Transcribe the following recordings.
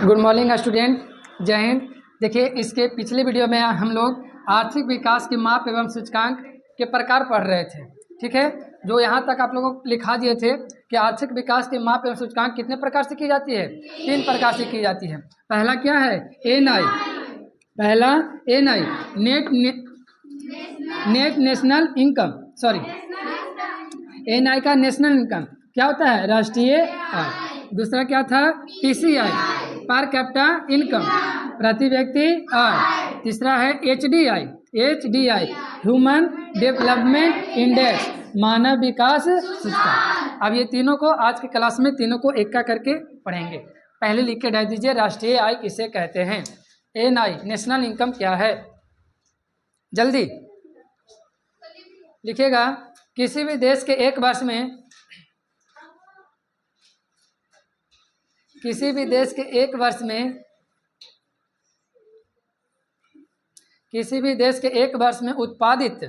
Good morning student, जय हिंद। देखिए, इसके पिछले वीडियो में हम लोग आर्थिक विकास के माप एवं सूचकांक के प्रकार पढ़ रहे थे। ठीक है, जो यहाँ तक आप लोगों को लिखा दिए थे कि आर्थिक विकास के माप एवं सूचकांक कितने प्रकार से की जाती है, 3 प्रकार से की जाती है। पहला क्या है, एनआई। पहला NI, net national income, sorry NI का नेशनल इनकम क्या होता है, राष्ट्रीय आय। दूसरा क्या था, पीसीआई, पर कैपिटा इनकम, प्रति व्यक्ति आय। तीसरा है एचडीआई, ह्यूमन डेवलपमेंट इंडेक्स, मानव विकास सूचकांक। अब ये तीनों को आज की क्लास में तीनों को एक का करके पढ़ेंगे। पहले लिख के डाल दीजिए, राष्ट्रीय आय किसे कहते हैं, एनआई नेशनल इनकम क्या है, जल्दी लिखिएगा। किसी भी देश के एक वर्ष में, किसी भी देश के एक वर्ष में, किसी भी देश के एक वर्ष में उत्पादित,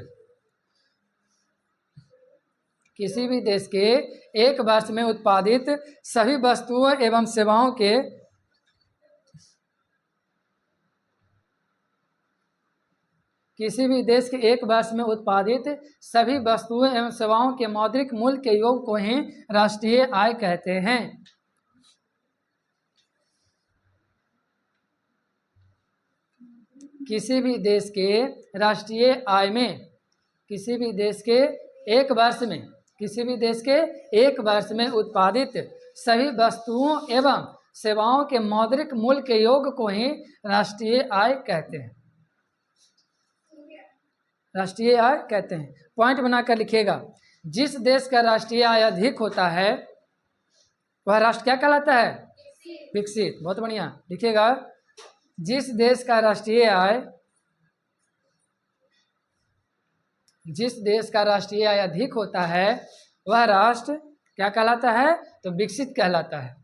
किसी भी देश के एक वर्ष में उत्पादित सभी वस्तुओं एवं सेवाओं के किसी भी देश के एक वर्ष में उत्पादित सभी वस्तुओं एवं सेवाओं के मौद्रिक मूल्य के योग को ही राष्ट्रीय आय कहते हैं। किसी भी देश के राष्ट्रीय आय में, किसी भी देश के एक वर्ष में, किसी भी देश के एक वर्ष में उत्पादित सभी वस्तुओं एवं सेवाओं के मौद्रिक मूल्य के योग को ही राष्ट्रीय आय कहते हैं, राष्ट्रीय आय कहते हैं। पॉइंट बनाकर लिखिएगा। जिस देश का राष्ट्रीय आय अधिक होता है वह राष्ट्र क्या कहलाता है, विकसित। बहुत बढ़िया, लिखिएगा। जिस देश का राष्ट्रीय आय, जिस देश का राष्ट्रीय आय अधिक होता है वह राष्ट्र क्या कहलाता है, तो विकसित कहलाता है।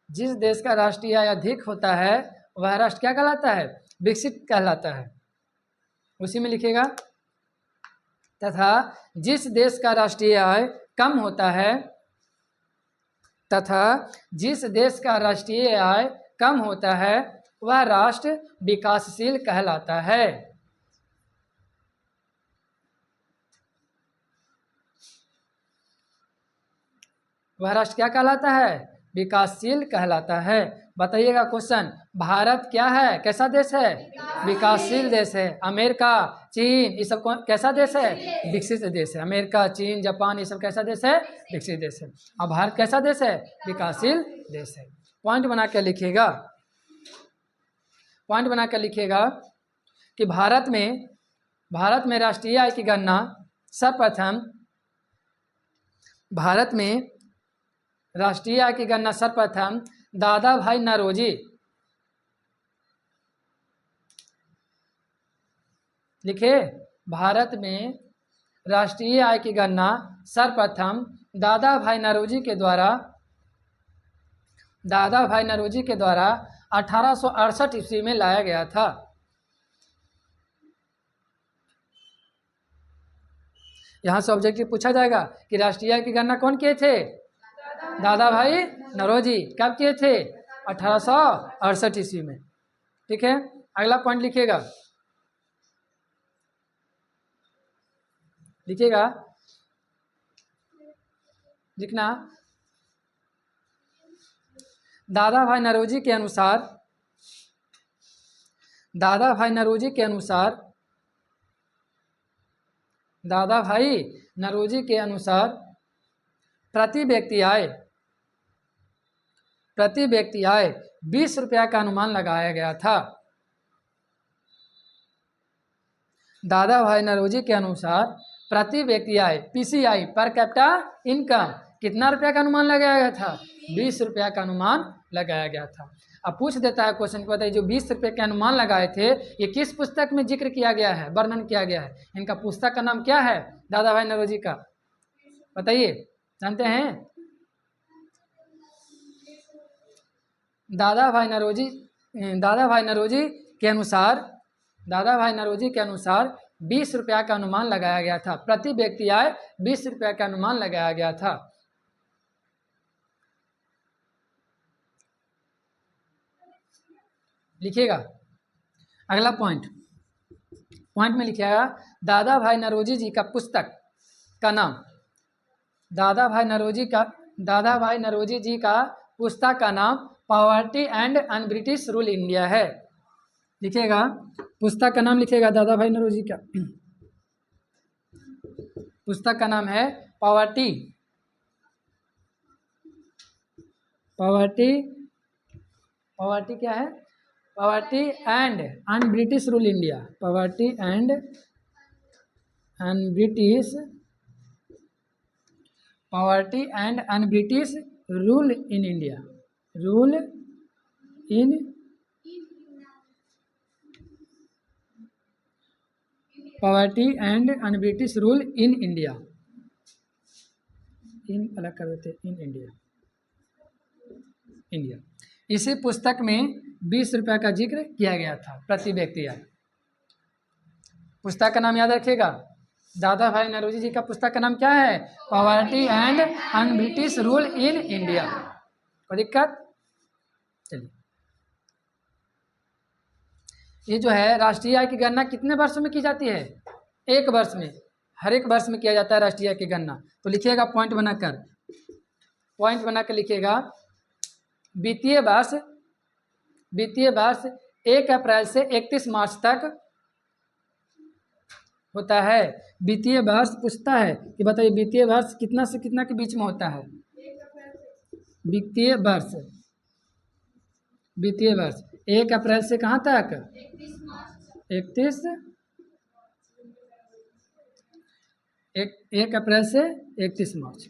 जिस देश का राष्ट्रीय आय अधिक होता है वह राष्ट्र क्या कहलाता है, विकसित कहलाता है। उसी में लिखिएगा। तथा जिस देश का राष्ट्रीय आय कम होता है, तथा जिस देश का राष्ट्रीय आय कम होता है वह राष्ट्र विकासशील कहलाता है। वह राष्ट्र क्या कहलाता है, विकासशील कहलाता है। बताइएगा क्वेश्चन, भारत क्या है, कैसा देश है, विकासशील देश है। अमेरिका, चीन, ये सब कैसा देश है, विकसित देश है। अमेरिका, चीन, जापान, ये सब कैसा देश है, विकसित देश है। अब भारत कैसा देश है, विकासशील देश है। पॉइंट बना कर लिखिएगा, पॉइंट बना कर लिखिएगा कि भारत में राष्ट्रीय आय की गणना सर्वप्रथम, भारत में राष्ट्रीय आय की गणना सर्वप्रथम दादा भाई नौरोजी, लिखे। भारत में राष्ट्रीय आय की गणना सर्वप्रथम दादा भाई नौरोजी के द्वारा 1868 ईस्वी में लाया गया था। यहाँ से ऑब्जेक्टिव पूछा जाएगा कि राष्ट्रीय आय की गणना कौन किए थे, दादा भाई नौरोजी। कब किए थे, 1868 ईस्वी में। ठीक है, अगला पॉइंट लिखिएगा, लिखिएगा, लिखना। दादा भाई नौरोजी के अनुसार, दादा भाई नौरोजी के अनुसार, दादा भाई नौरोजी के अनुसार प्रति व्यक्ति आय 20 रुपया का अनुमान लगाया गया था। दादा भाई नौरोजी के अनुसार प्रति व्यक्ति आय, पीसीआई, पर कैपिटा इनकम, कितना रुपया का अनुमान लगाया गया था, 20 रुपया का अनुमान लगाया गया था। अब पूछ देता है क्वेश्चन को, बताइए जो 20 रुपये के अनुमान लगाए थे ये किस पुस्तक में जिक्र किया गया है, वर्णन किया गया है। इनका पुस्तक का नाम क्या है, दादा भाई नौरोजी का, बताइए, जानते हैं। दादा भाई नौरोजी के अनुसार 20 रुपया का अनुमान लगाया गया था। प्रति व्यक्ति आय 20 रुपया का अनुमान लगाया गया था। लिखिएगा अगला पॉइंट में लिखिएगा दादा भाई नौरोजी जी का पुस्तक का नाम। दादा भाई नौरोजी जी का पुस्तक का नाम poverty and un British rule India है। लिखिएगा पुस्तक का नाम, लिखिएगा दादा भाई नौरोजी का पुस्तक का नाम है पॉवर्टी क्या है? Poverty and un British rule India. Poverty and un British rule in India. Poverty and un British rule in India. इन अलग कर देते, इन इंडिया। इसी पुस्तक में 20 रुपये का जिक्र किया गया था प्रति व्यक्ति आय। पुस्तक का नाम याद रखिएगा, दादा भाई नौरोजी जी का पुस्तक का नाम क्या है? Poverty and un British rule in India. कोई दिक्कत? चलिए, ये जो है राष्ट्रीय आय की गणना कितने वर्ष में की जाती है? 1 वर्ष में, हर एक वर्ष में किया जाता है राष्ट्रीय आय की गणना। तो लिखिएगा पॉइंट बनाकर लिखिएगा वित्तीय वर्ष 1 अप्रैल से 31 मार्च तक होता है। वित्तीय वर्ष पूछता है कि बताइए वित्तीय वर्ष कितना से कितना के बीच में होता है? वित्तीय वर्ष 1 अप्रैल से कहाँ तक? 1 अप्रैल से 31 मार्च।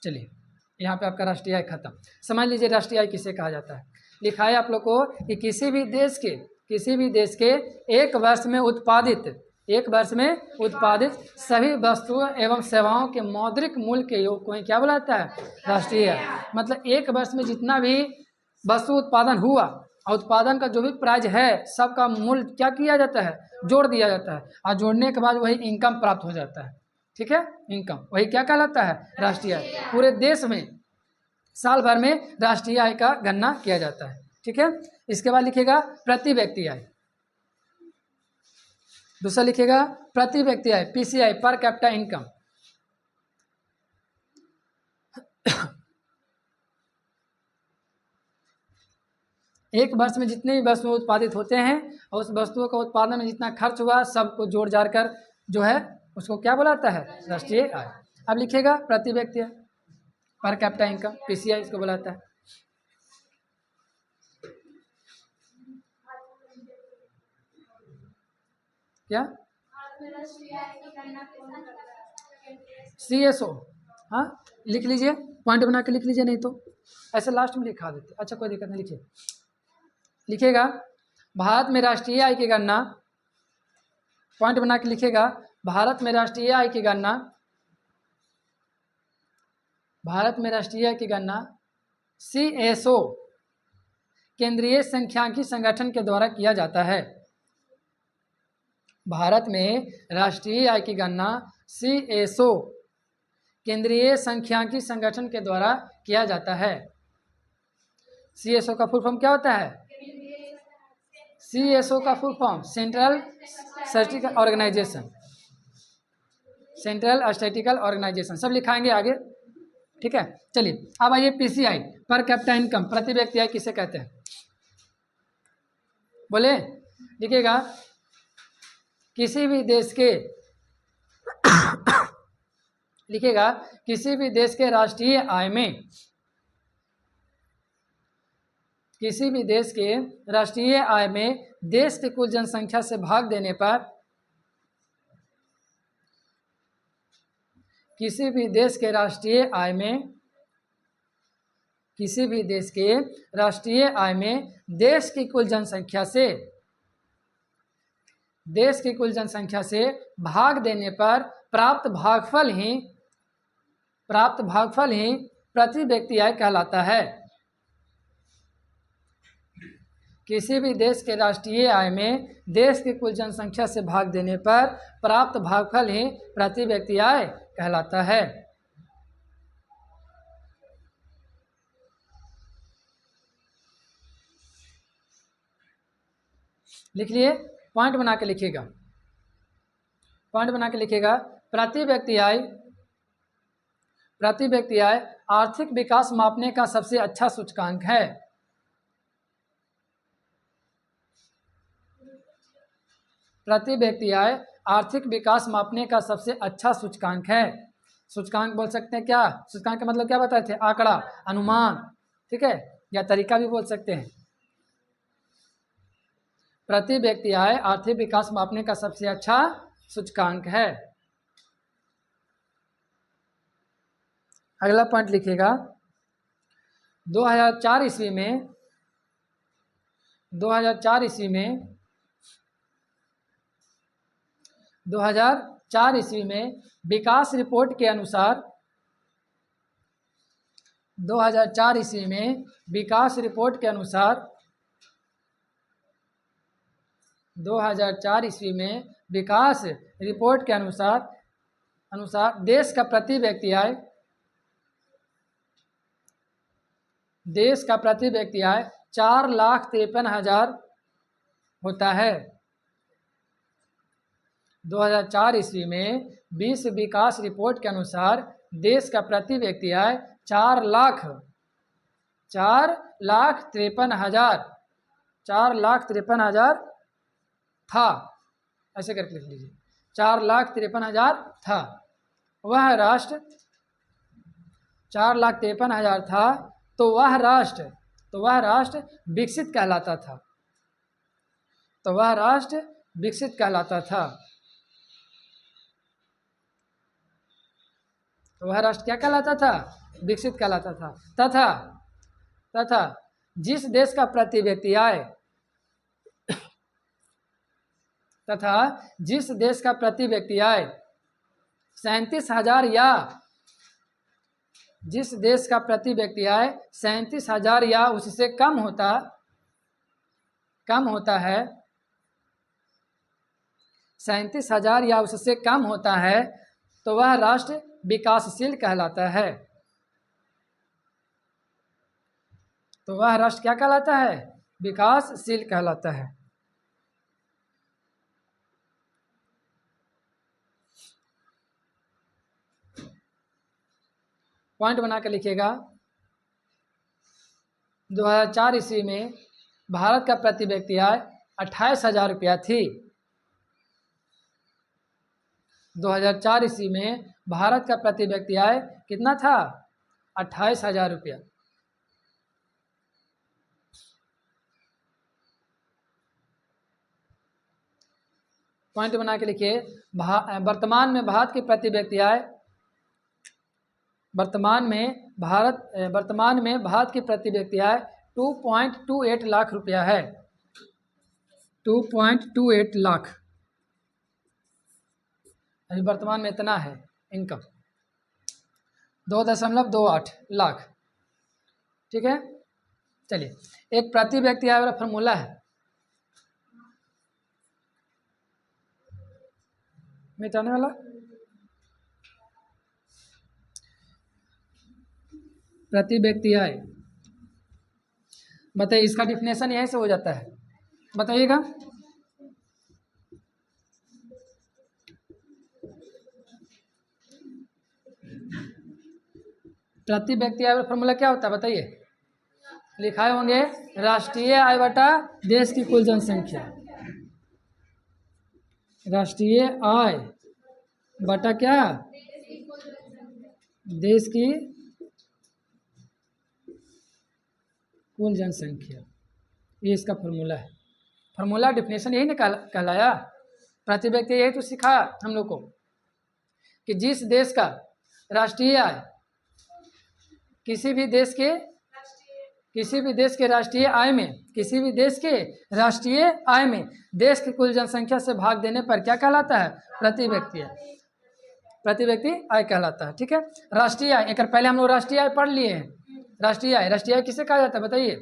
चलिए, यहाँ पे आपका राष्ट्रीय आय खत्म। समझ लीजिए राष्ट्रीय आय किसे कहा जाता है। लिखा है आप लोग को कि किसी भी देश के एक वर्ष में उत्पादित सभी वस्तुओं एवं सेवाओं के मौद्रिक मूल्य के योग को क्या बुलाता है? राष्ट्रीय आय। मतलब 1 वर्ष में जितना भी वस्तु उत्पादन हुआ और उत्पादन का जो भी प्राइस है सबका मूल्य क्या किया जाता है? जोड़ दिया जाता है, और जोड़ने के बाद वही इनकम प्राप्त हो जाता है। ठीक है, इनकम वही क्या कहलाता है? राष्ट्रीय आय। पूरे देश में साल भर में राष्ट्रीय आय का गणना किया जाता है। ठीक है, इसके बाद लिखिएगा प्रति व्यक्ति आय। दूसरा लिखिएगा प्रति व्यक्ति आय, पीसीआई, पर कैपिटा इनकम। एक वर्ष में जितने भी वस्तुएं उत्पादित होते हैं और उस वस्तुओं का उत्पादन में जितना खर्च हुआ सबको जोड़ जाड़ कर जो है उसको क्या बुलाता है? राष्ट्रीय आय। अब लिखिएगा प्रति व्यक्ति आय, पर कैपिटा इनकम, पीसीआई इसको बुलाता है। क्या? CSO। हाँ, लिख लीजिए, पॉइंट बना के लिख लीजिए, नहीं तो ऐसे लास्ट में लिखा देते। अच्छा, कोई दिक्कत नहीं, लिखिए। लिखिएगा भारत में राष्ट्रीय आय की गणना, पॉइंट बना के लिखिएगा भारत में राष्ट्रीय आय की गणना CSO केंद्रीय सांख्यिकी संगठन के द्वारा किया जाता है। भारत में राष्ट्रीय आय की गणना CSO केंद्रीय सांख्यिकी संगठन के द्वारा किया जाता है। CSO का फुल फॉर्म क्या होता है? CSO का full form central statistical organisation. सब लिखाएंगे आगे, ठीक है। चलिए, अब आइए पीसीआई, पर कैपिटा इनकम, प्रति व्यक्ति आय किसे कहते हैं? बोले, लिखिएगा किसी भी देश के राष्ट्रीय आय में, किसी भी देश के राष्ट्रीय आय में देश की कुल जनसंख्या से भाग देने पर, किसी भी देश के राष्ट्रीय आय में देश की कुल जनसंख्या से भाग देने पर प्राप्त भागफल ही प्रति व्यक्ति आय कहलाता है। किसी भी देश के राष्ट्रीय आय में देश की कुल जनसंख्या से भाग देने पर प्राप्त भागफल ही प्रति व्यक्ति आय कहलाता है। लिख लिए, पॉइंट बना के लिखिएगा, पॉइंट बना के लिखिएगा। प्रति व्यक्ति आय आर्थिक विकास मापने का सबसे अच्छा सूचकांक है। प्रति व्यक्ति आय आर्थिक विकास मापने का सबसे अच्छा सूचकांक है। सूचकांक बोल सकते हैं क्या? सूचकांक का मतलब क्या बताए थे? आंकड़ा, अनुमान, ठीक है, या तरीका भी बोल सकते हैं। प्रति व्यक्ति आय आर्थिक विकास मापने का सबसे अच्छा सूचकांक है। अगला पॉइंट लिखिएगा। 2004 ईस्वी में 2004 ईस्वी में विकास रिपोर्ट के अनुसार 2004 ईस्वी में विकास रिपोर्ट के अनुसार 2004 ईस्वी में विकास रिपोर्ट के अनुसार देश का प्रति व्यक्ति आय 4,53,000 होता है। 2004 ईस्वी में विश्व विकास रिपोर्ट के अनुसार देश का प्रति व्यक्ति आय 4,53,000 था। ऐसे करके लिख लीजिए, 4,53,000 था। वह राष्ट्र 4,53,000 था, तो वह राष्ट्र विकसित कहलाता था। तो वह राष्ट्र विकसित कहलाता था। तो वह राष्ट्र क्या कहलाता था? विकसित कहलाता था। तथा जिस देश का प्रति व्यक्ति आय 37,000 या जिस देश का प्रति व्यक्ति आय 37,000 या उससे कम होता है 37,000 या उससे कम होता है, तो वह राष्ट्र विकासशील कहलाता है। तो वह राष्ट्र क्या कहलाता है? विकासशील कहलाता है। पॉइंट बना के लिखिएगा। 2004 ईस्वी में भारत का प्रति व्यक्ति आय 28,000 रुपया थी। 2004 ईस्वी में भारत का प्रति व्यक्ति आय कितना था? 28,000 रुपया। पॉइंट बना के लिखिए। वर्तमान में भारत की प्रति व्यक्ति आय वर्तमान में भारत की प्रति व्यक्ति आय 2.28 लाख रुपया है। 2.28 लाख अभी वर्तमान में इतना है इनकम, 2.28 लाख, ठीक है। चलिए, एक प्रति व्यक्ति आय वाला फॉर्मूला है, मिटाने वाला। प्रति व्यक्ति आय, बताइए, इसका डिफिनेशन यहीं से हो जाता है, बताइएगा। प्रति व्यक्ति आय फॉर्मूला क्या होता है बताइए? लिखाए होंगे, राष्ट्रीय आय बटा देश की कुल जनसंख्या। राष्ट्रीय आय बटा क्या? देश की कुल जनसंख्या। ये इसका फॉर्मूला है। फॉर्मूला डिफिनेशन यही निकाल कहलाया। प्रति व्यक्ति यही तो सिखा हम लोग को कि जिस देश का राष्ट्रीय आय किसी भी देश के राष्ट्रीय आय में देश की कुल जनसंख्या से भाग देने पर क्या कहलाता है? प्रति व्यक्ति आय कहलाता है, ठीक है। राष्ट्रीय आय, एक पहले हम लोग राष्ट्रीय आय पढ़ लिए हैं। राष्ट्रीय आय किसे कहा जाता है बताइए?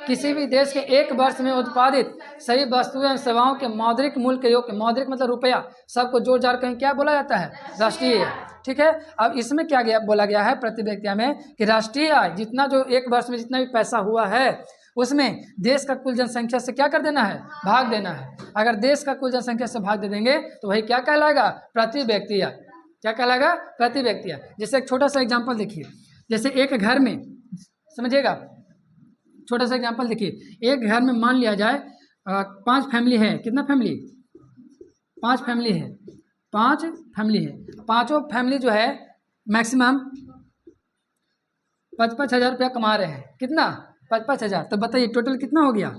किसी भी देश के एक वर्ष में उत्पादित सभी वस्तुएं और सेवाओं के मौद्रिक मूल्य के योग, मौद्रिक मतलब रुपया, सबको जोड़ जाड़ कहीं क्या बोला जाता है? राष्ट्रीय आय, ठीक है। अब इसमें क्या बोला गया है प्रति व्यक्ति में कि राष्ट्रीय आय जितना जो एक वर्ष में जितना भी पैसा हुआ है उसमें देश का कुल जनसंख्या से क्या कर देना है, भाग देना है। अगर देश का कुल जनसंख्या से भाग दे देंगे तो वही क्या कहलाएगा, प्रति व्यक्ति आय। क्या कहलाएगा, प्रति व्यक्ति आय। जैसे एक छोटा सा एग्जाम्पल देखिए, जैसे एक घर में, समझिएगा, छोटा सा एग्जाम्पल देखिए, एक घर में मान लिया जाए 5 फैमिली है। कितना फैमिली, 5 फैमिली है, 5 फैमिली है। पाँचों फैमिली जो है मैक्सिमम 5,500 रुपया कमा रहे हैं। कितना, 5,500। तो बताइए टोटल कितना हो गया,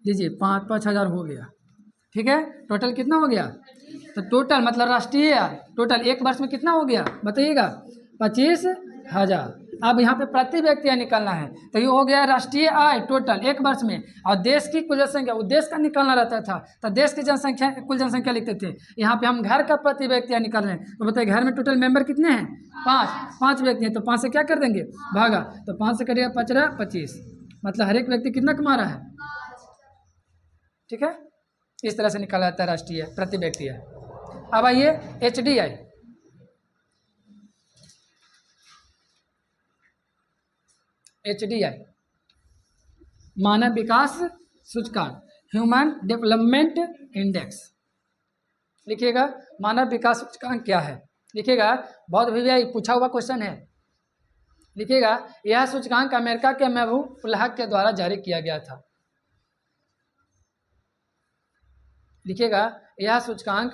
लीजिए 5,500 हो गया, ठीक है। टोटल कितना हो गया, तो टोटल मतलब राष्ट्रीय आय टोटल एक वर्ष में कितना हो गया बताइएगा, 25,000। अब यहाँ पे प्रति व्यक्ति आय निकालना है, तो ये हो गया राष्ट्रीय आय टोटल एक वर्ष में। और देश की कुल जनसंख्या, वो देश का निकालना रहता था, तो देश की जनसंख्या कुल जनसंख्या लिखते थे। यहाँ पे हम घर का प्रति व्यक्ति आय निकाल रहे हैं, तो बताइए घर में टोटल मेंबर कितने हैं, 5 व्यक्ति हैं। तो 5 से क्या कर देंगे, भागा, तो 5 से करिएगा 5 रहा 25, मतलब हर एक व्यक्ति कितना कमा रहा है, ठीक है। इस तरह से निकाला जाता है राष्ट्रीय प्रति व्यक्ति आय। अब आइए HDI, HDI मानव विकास सूचकांक, ह्यूमन डेवलपमेंट इंडेक्स। लिखिएगा मानव विकास सूचकांक क्या है, लिखिएगा, बहुत भी पूछा हुआ क्वेश्चन है। लिखिएगा यह सूचकांक अमेरिका के महबूब उल हक के द्वारा जारी किया गया था। लिखिएगा यह सूचकांक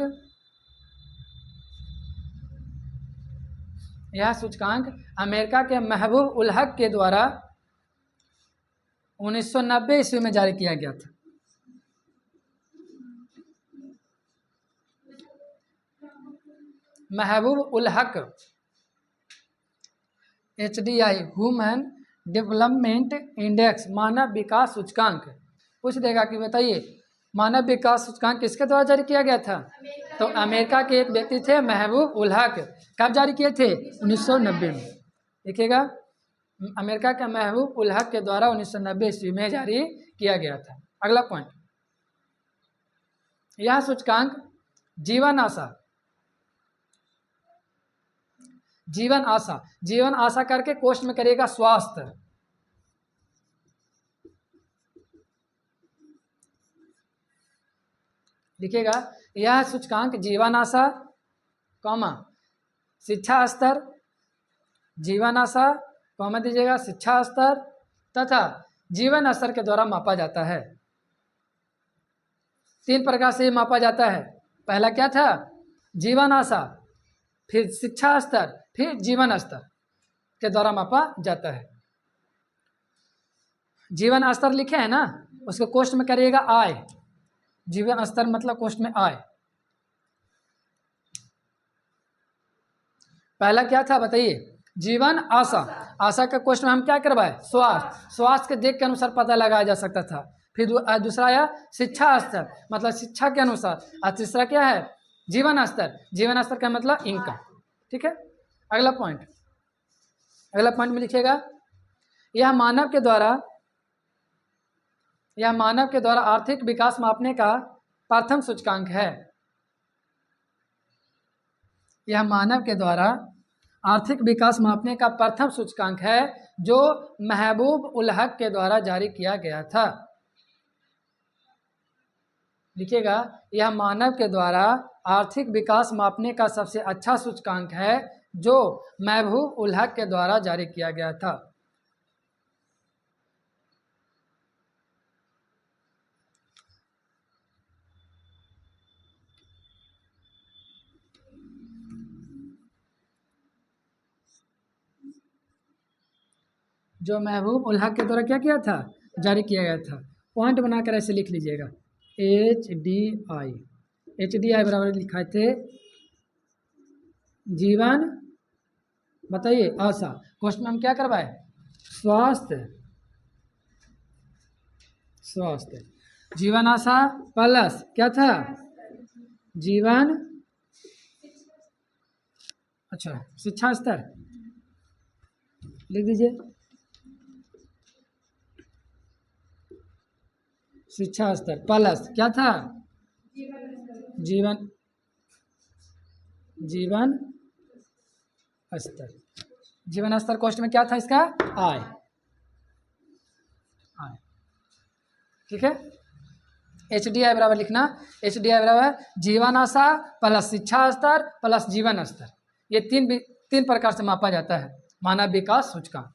अमेरिका के महबूब उल हक के द्वारा 1990 ईस्वी में जारी किया गया था। महबूब ul Haq, HDI human development index, मानव विकास सूचकांक। पूछ देगा कि बताइए मानव विकास सूचकांक किसके द्वारा जारी किया गया था, तो अमेरिका के एक व्यक्ति थे महबूब उल हक। कब जारी किए थे, 1990 में। देखिएगा अमेरिका के महबूब उल हक के द्वारा 1990 ईस्वी में जारी किया गया था। अगला पॉइंट, यह सूचकांक जीवन आशा करके कोष्ठ में करिएगा स्वास्थ्य। लिखिएगा यह सूचकांक जीवन आशा, शिक्षा स्तर, जीवन आशा, दीजिएगा शिक्षा स्तर तथा जीवन स्तर के द्वारा मापा जाता है। 3 प्रकार से मापा जाता है। पहला क्या था, जीवन आशा, फिर शिक्षा स्तर, फिर जीवन स्तर के द्वारा मापा जाता है। जीवन स्तर लिखे हैं ना, उसको कोष्ठ में करिएगा आय। जीवन स्तर मतलब कोष्ठ में आय। पहला क्या था बताइए, जीवन आशा के कोष्ठ में हम क्या करवाए, स्वास्थ्य के देख के अनुसार पता लगाया जा सकता था। फिर दूसरा आया शिक्षा स्तर, मतलब शिक्षा के अनुसार। और तीसरा क्या है, जीवन स्तर का मतलब इनकम, ठीक है। अगला पॉइंट में लिखिएगा यह मानव के द्वारा आर्थिक विकास मापने का प्रथम सूचकांक है। यह मानव के द्वारा आर्थिक विकास मापने का प्रथम सूचकांक है जो महबूब उल हक के द्वारा जारी किया गया था। लिखिएगा यह मानव के द्वारा आर्थिक विकास मापने का सबसे अच्छा सूचकांक है जो महबूब उल हक के द्वारा जारी किया गया था। जो महबूब उल हक के द्वारा क्या किया था, जारी किया गया था। पॉइंट बनाकर ऐसे लिख लीजिएगा HDI बराबर लिखा थे जीवन, बताइए आशा, क्वेश्चन में हम क्या करवाए, स्वास्थ्य, जीवन आशा प्लस क्या था, जीवन, अच्छा शिक्षा स्तर लिख दीजिए, शिक्षा स्तर प्लस क्या था, जीवन स्तर। जीवन स्तर कोष्ठ में क्या था इसका? आय। आय, ठीक है। एच डी आई बराबर लिखना, एच डी आई बराबर जीवन आशा प्लस शिक्षा स्तर प्लस जीवन स्तर। ये तीन प्रकार से मापा जाता है मानव विकास सूचकांक,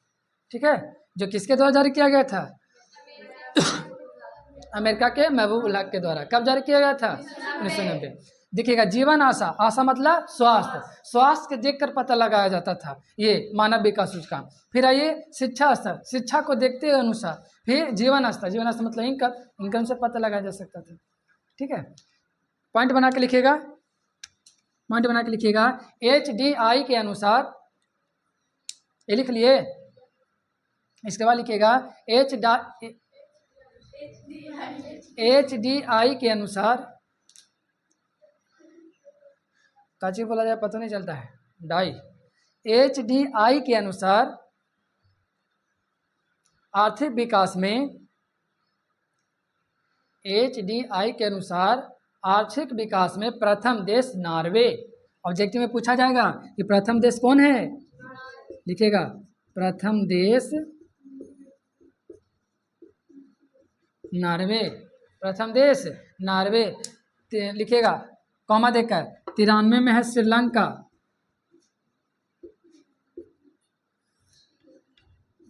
ठीक है, जो किसके द्वारा जारी किया गया था? अमेरिका के महबूब उल हक के द्वारा। कब जारी किया गया था? 1990। देखिएगा, जीवन आशा, आशा मतलब स्वास्थ्य, स्वास्थ्य के देखकर पता लगाया जाता था ये मानव विकास सूचकांक। फिर आइए शिक्षा स्तर, शिक्षा को देखते हुए अनुसार। फिर जीवन स्तर, जीवन स्तर मतलब इनकम, इनकम से पता लगाया जा सकता था, ठीक है। पॉइंट बना के लिखिएगा, पॉइंट बना के लिखिएगा, एच डी आई के अनुसार, ये लिख लिए। इसके बाद लिखिएगा एच डी आई के अनुसार, काची बोला जाए पता नहीं चलता है, डाई। एच डी आई के अनुसार आर्थिक विकास में, एच डी आई के अनुसार आर्थिक विकास में प्रथम देश नॉर्वे। ऑब्जेक्टिव में पूछा जाएगा कि प्रथम देश कौन है, लिखिएगा प्रथम देश नॉर्वे, प्रथम देश नॉर्वे। लिखिएगा कॉमा देकर, 93 में है श्रीलंका,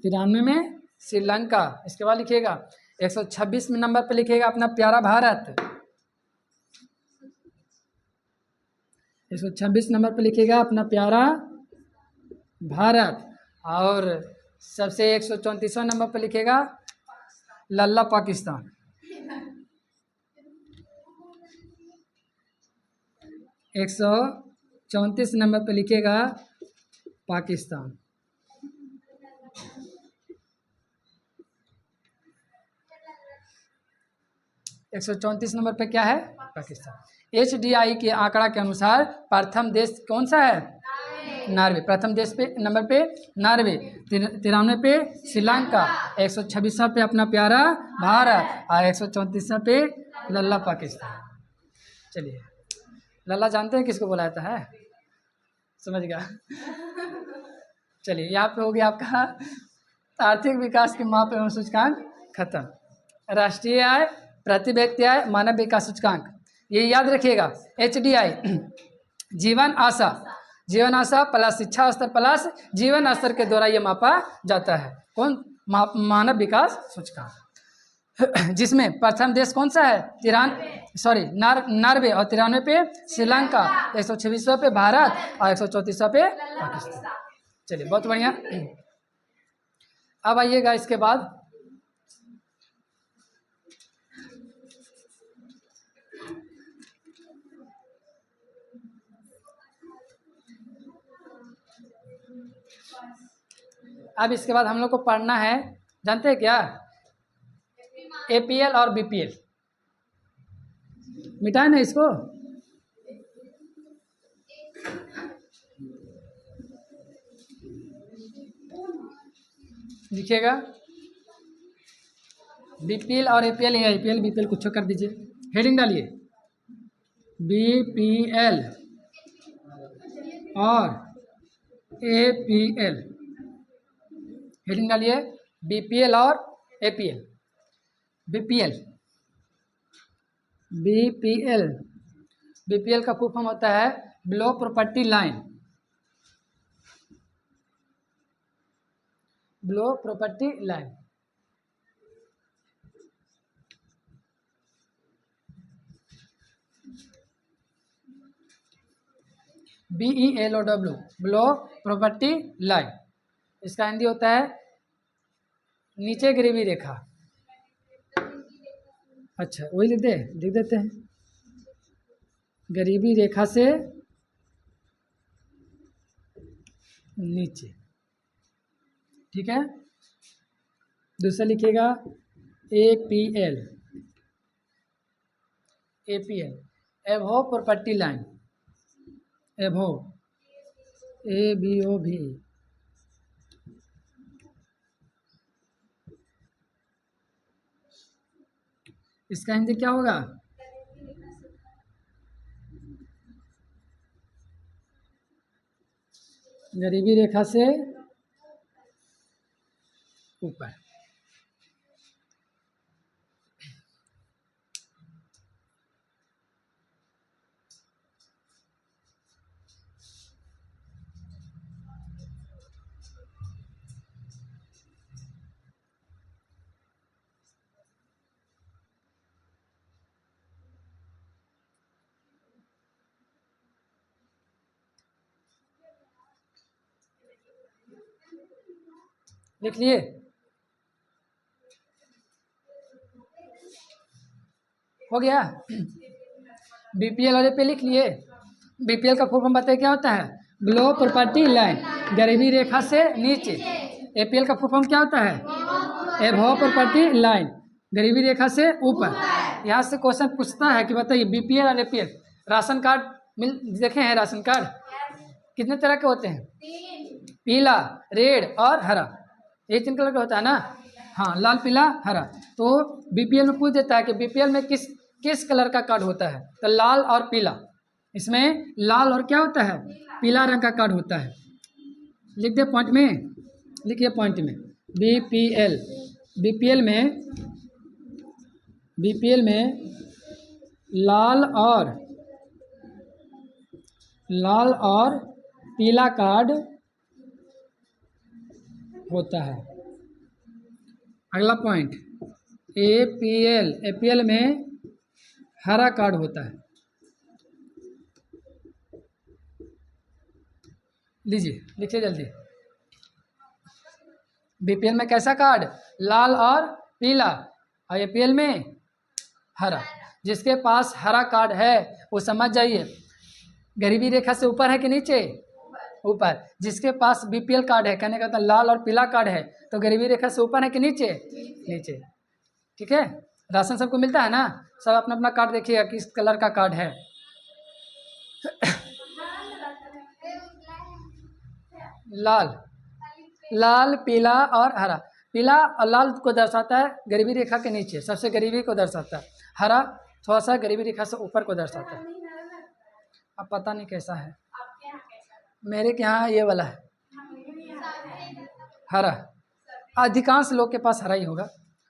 93 में श्रीलंका। इसके बाद लिखिएगा 126 नंबर पे लिखिएगा अपना प्यारा भारत, 126 नंबर पे लिखिएगा अपना प्यारा भारत। और सबसे 134वां नंबर पे लिखिएगा लल्ला पाकिस्तान, 134 नंबर पे लिखिएगा पाकिस्तान। एक 134 नंबर पे क्या है? पाकिस्तान। एच डी आई के आंकड़ा के अनुसार प्रथम देश कौन सा है? नॉर्वे। प्रथम देश पे नंबर पे नॉर्वे, 93 पे श्रीलंका, 126वां पे अपना प्यारा भारत और 134वां पे लल्ला पाकिस्तान। चलिए, लल्ला जानते हैं किसको बोला जाता है? समझ गया। चलिए, यहाँ पे हो गया आपका आर्थिक विकास के माप एवं सूचकांक खत्म। राष्ट्रीय आय, प्रति व्यक्ति आय, मानव विकास सूचकांक, ये याद रखिएगा। एच डी आई जीवन आशा, जीवन आशा प्लस शिक्षा स्तर प्लस जीवन स्तर के द्वारा ये मापा जाता है। कौन? मानव विकास सूचकांक, जिसमें प्रथम देश कौन सा है? नॉर्वे, और 93 पे श्रीलंका, 126वां पे भारत और 134वां पे पाकिस्तान। चलिए, बहुत बढ़िया। अब आइएगा इसके बाद अब इसके बाद हम लोग को पढ़ना है, जानते हैं क्या? एपीएल और बीपीएल। मिटाए ना इसको, लिखिएगा बीपीएल और एपीएल। या एपीएल बीपीएल कुछ कर दीजिए, हेडिंग डालिए बीपीएल और एपीएल, हेडिंग डालिए बीपीएल और एपीएल। बीपीएल, बीपीएल, बीपीएल का फुल फॉर्म होता है below property line, below property line. BELOW, below property line. इसका हिंदी होता है नीचे गरीबी रेखा। अच्छा, वही लिख देते हैं, गरीबी रेखा से नीचे, ठीक है। दूसरा लिखिएगा APL, APL above property line, above, ABOV, इसका हिंदी क्या होगा? गरीबी रेखा से ऊपर। लिख लिए? हो गया? बीपीएल और एपीएल लिख लिए? बीपीएल का फुल फॉर्म बताइए क्या होता है? बिलो प्रॉपर्टी लाइन, गरीबी रेखा से नीचे। एपीएल का फुल फॉर्म क्या होता है? एबव प्रॉपर्टी लाइन, गरीबी रेखा से ऊपर। यहाँ से क्वेश्चन पूछता है कि बताइए बीपीएल और एपीएल, राशन कार्ड मिल देखे हैं? राशन कार्ड कितने तरह के होते हैं? पीला, रेड और हरा, ये 3 कलर का होता है ना? हाँ, लाल, पीला, हरा। तो बीपीएल में पूछ देता है कि बीपीएल में किस कलर का कार्ड होता है? तो लाल और पीला। इसमें लाल और क्या होता है? पीला रंग का कार्ड होता है। लिख दे पॉइंट में, लिखिए पॉइंट में। बीपीएल, बीपीएल में लाल और पीला कार्ड होता है। अगला पॉइंट, एपीएल में हरा कार्ड होता है। लीजिए, लिखिए जल्दी। बीपीएल में कैसा कार्ड? लाल और पीला, और एपीएल में हरा। जिसके पास हरा कार्ड है वो समझ जाइए गरीबी रेखा से ऊपर है कि नीचे? ऊपर। जिसके पास बीपीएल कार्ड है, कहने का था लाल और पीला कार्ड है, तो गरीबी रेखा से ऊपर है कि नीचे? नीचे। ठीक है, राशन सबको मिलता है ना? सब अपना अपना कार्ड देखिएगा किस कलर का कार्ड है। लाल, पीला और हरा। पीला और लाल को दर्शाता है गरीबी रेखा के नीचे, सबसे गरीबी को दर्शाता है। हरा थोड़ा सा गरीबी रेखा से ऊपर को दर्शाता है। अब पता नहीं कैसा है, मेरे के यहाँ ये वाला है हरा। अधिकांश लोग के पास हरा ही होगा,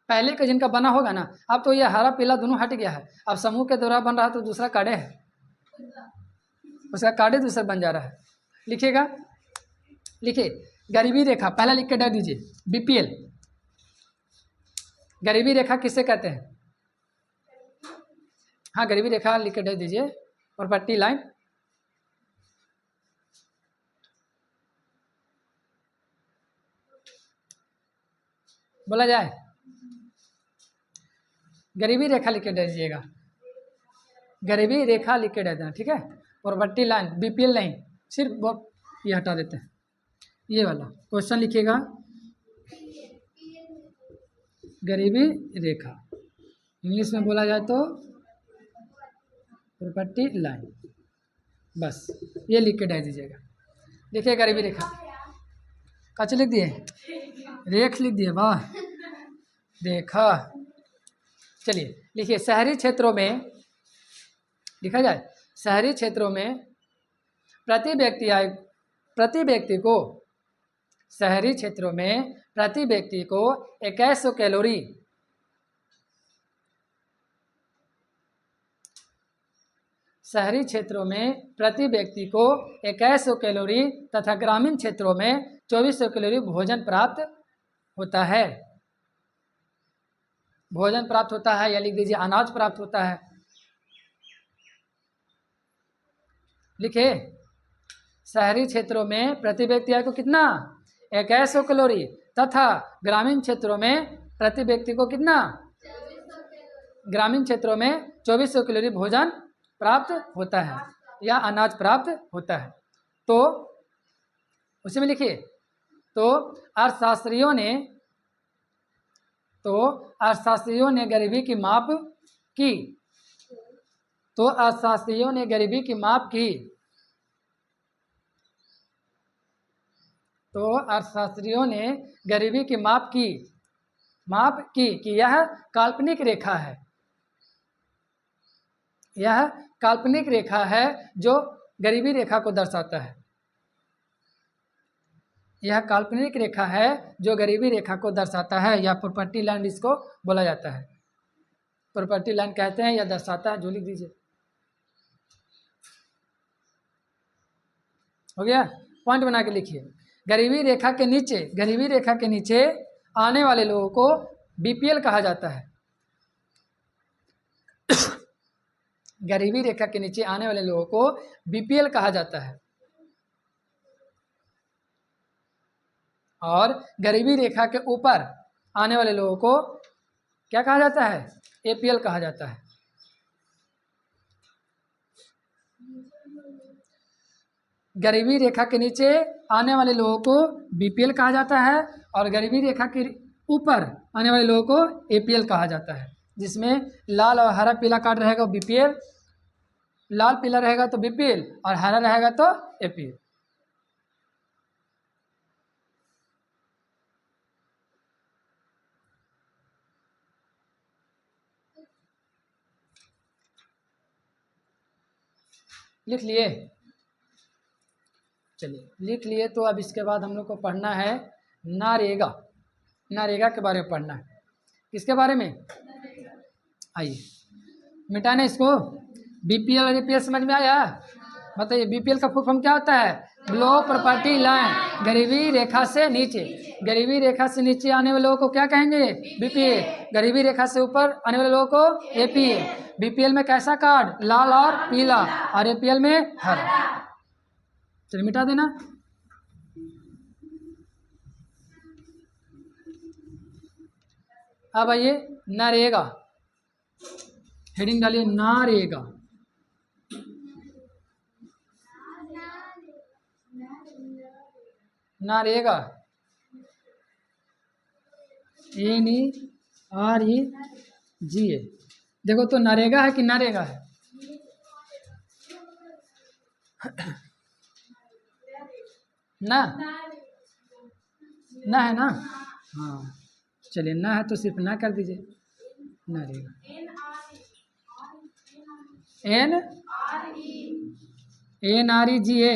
पहले का जिनका बना होगा ना। अब तो ये हरा पीला दोनों हट गया है, अब समूह के द्वारा बन रहा तो दूसरा कार्डे है, उसका कार्डे दूसरा बन जा रहा है। लिखिएगा, लिखिए गरीबी रेखा पहला लिख के डाल दीजिए। बीपीएल, गरीबी रेखा किससे कहते हैं? हाँ, गरीबी रेखा लिख के डाल दीजिए। प्रॉपर्टी लाइन, बोला जाए गरीबी रेखा लिख के दे दीजिएगा, गरीबी रेखा लिख के दे देना, ठीक है? प्रॉपर्टी लाइन, बीपीएल नहीं, सिर्फ वो ये हटा देते हैं। ये वाला क्वेश्चन लिखिएगा, गरीबी रेखा, इंग्लिश में बोला जाए तो प्रॉपर्टी लाइन, बस ये लिख के दे दीजिएगा। देखिए गरीबी रेखा कच्चे लिख दिए, रेख लिख दिए, वाह रेखा। चलिए लिखिए, शहरी क्षेत्रों में लिखा जाए, शहरी क्षेत्रों में प्रति व्यक्ति को, शहरी क्षेत्रों में प्रति व्यक्ति को 2100 कैलोरी, शहरी क्षेत्रों में प्रति व्यक्ति को 2100 कैलोरी तथा ग्रामीण क्षेत्रों में 2400 कैलोरी भोजन प्राप्त होता है। भोजन प्राप्त होता है, या लिख दीजिए अनाज प्राप्त होता है। लिखे, शहरी क्षेत्रों में प्रति व्यक्ति आय को कितना? 2100 कैलोरी, तथा ग्रामीण क्षेत्रों में प्रति व्यक्ति को कितना? ग्रामीण क्षेत्रों में 2400 कैलोरी भोजन प्राप्त होता है या अनाज प्राप्त होता है। तो उसी में लिखिए, तो अर्थशास्त्रियों ने गरीबी की माप की, तो अर्थशास्त्रियों ने गरीबी की माप की, तो अर्थशास्त्रियों ने गरीबी की माप की कि यह काल्पनिक रेखा है, यह काल्पनिक रेखा है जो गरीबी रेखा को दर्शाता है। यह काल्पनिक रेखा है जो गरीबी रेखा को दर्शाता है, या प्रॉपर्टी लाइन इसको बोला जाता है। प्रॉपर्टी लाइन कहते हैं या दर्शाता है, जो लिख दीजिए। हो गया, पॉइंट बना के लिखिए। गरीबी रेखा के नीचे, गरीबी रेखा के नीचे आने वाले लोगों को बीपीएल कहा जाता है। गरीबी रेखा के नीचे आने वाले लोगों को बीपीएल कहा जाता है, और गरीबी रेखा के ऊपर आने वाले लोगों को क्या कहा जाता है? एपीएल कहा जाता है। गरीबी रेखा के नीचे आने वाले लोगों को बीपीएल कहा जाता है, और गरीबी रेखा के ऊपर आने वाले लोगों को एपीएल कहा जाता है, जिसमें लाल और हरा पीला कार्ड रहेगा बीपीएल, लाल पीला रहेगा तो बीपीएल, और हरा रहेगा तो एपीएल। लिख लिए? चलिए लिख लिए, तो अब इसके बाद हम लोग को पढ़ना है नारेगा। नारेगा के बारे में पढ़ना है। किसके बारे में? आइए मिटाने इसको। बीपीएल और एपीएल समझ में आया? बताइए बीपीएल का फुल फॉर्म क्या होता है? बिलो प्रॉपर्टी लाइन, गरीबी रेखा से नीचे। गरीबी रेखा से नीचे आने वाले लोगों को क्या कहेंगे? बीपीएल। गरीबी रेखा से ऊपर आने वाले लोगों को एपीएल। बीपीएल में कैसा कार्ड? लाल और पीला, और एपीएल में हरा। चलिए मिटा देना। अब आइए नरेगा, हेडिंग डालिए नारेगा। नारेगा, NEREGA। देखो तो नरेगा है कि नरेगा है? ना ना है ना? हाँ चलिए, ना है तो सिर्फ ना कर दीजिए। नरेगा, NREGA।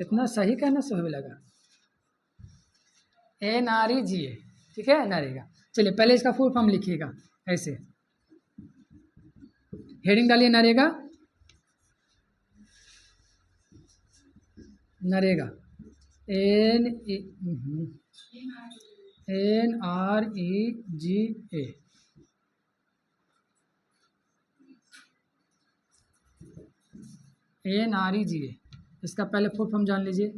इतना सही कहना सुबह लगा। NREGA, ठीक है, नरेगा। चलिए पहले इसका फुल फॉर्म लिखिएगा ऐसे। हेडिंग डालिए नरेगा। नरेगा NREGA। NREGA, इसका पहले फुल फॉर्म जान लीजिए।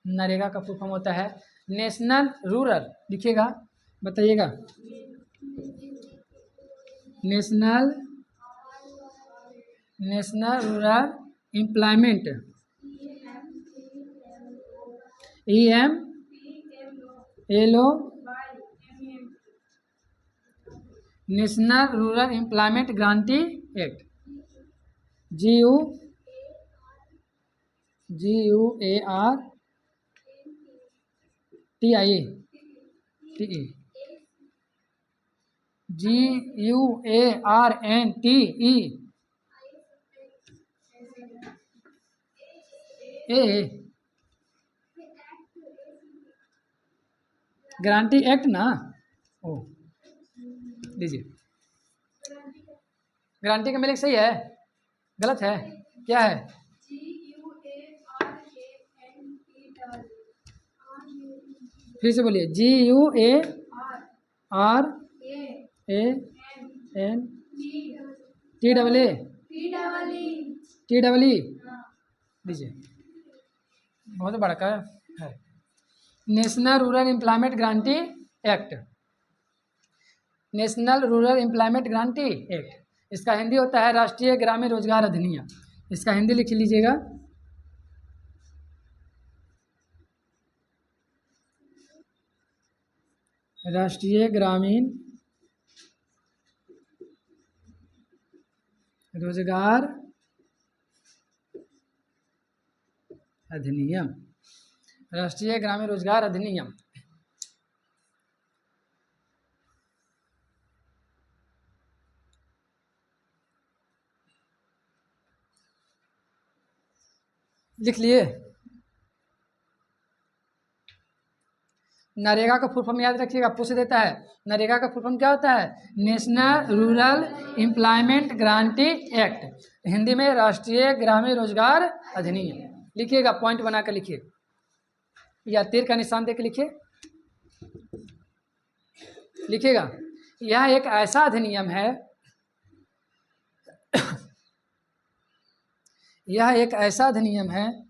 नरेगा का फुल फॉर्म होता है नेशनल रूरल, लिखिएगा, बताइएगा। National rural employment, EMPLO, national rural employment guarantee act, guarantee act ना? ओ लीजिए। गारंटी का मीनिंग सही है, गलत है? क्या है? फिर से बोलिए। GUARANTEE लीजिए, बहुत बड़ा का है। National rural employment guarantee act, national rural employment guarantee act. इसका हिंदी होता है राष्ट्रीय ग्रामीण रोजगार अधिनियम। इसका हिंदी लिख लीजिएगा। राष्ट्रीय ग्रामीण रोजगार अधिनियम, राष्ट्रीय ग्रामीण रोजगार अधिनियम। लिख लिए? नरेगा का फुल फॉर्म याद रखिएगा, पूछ देता है। नरेगा का फुल फॉर्म क्या होता है? National rural employment guarantee act, Hindi में राष्ट्रीय ग्रामीण रोजगार अधिनियम। लिखिएगा, पॉइंट बना कर लिखिए या तीर का निशान देकर लिखिए, लिखिएगा। यह एक ऐसा अधिनियम है, यह एक ऐसा अधिनियम है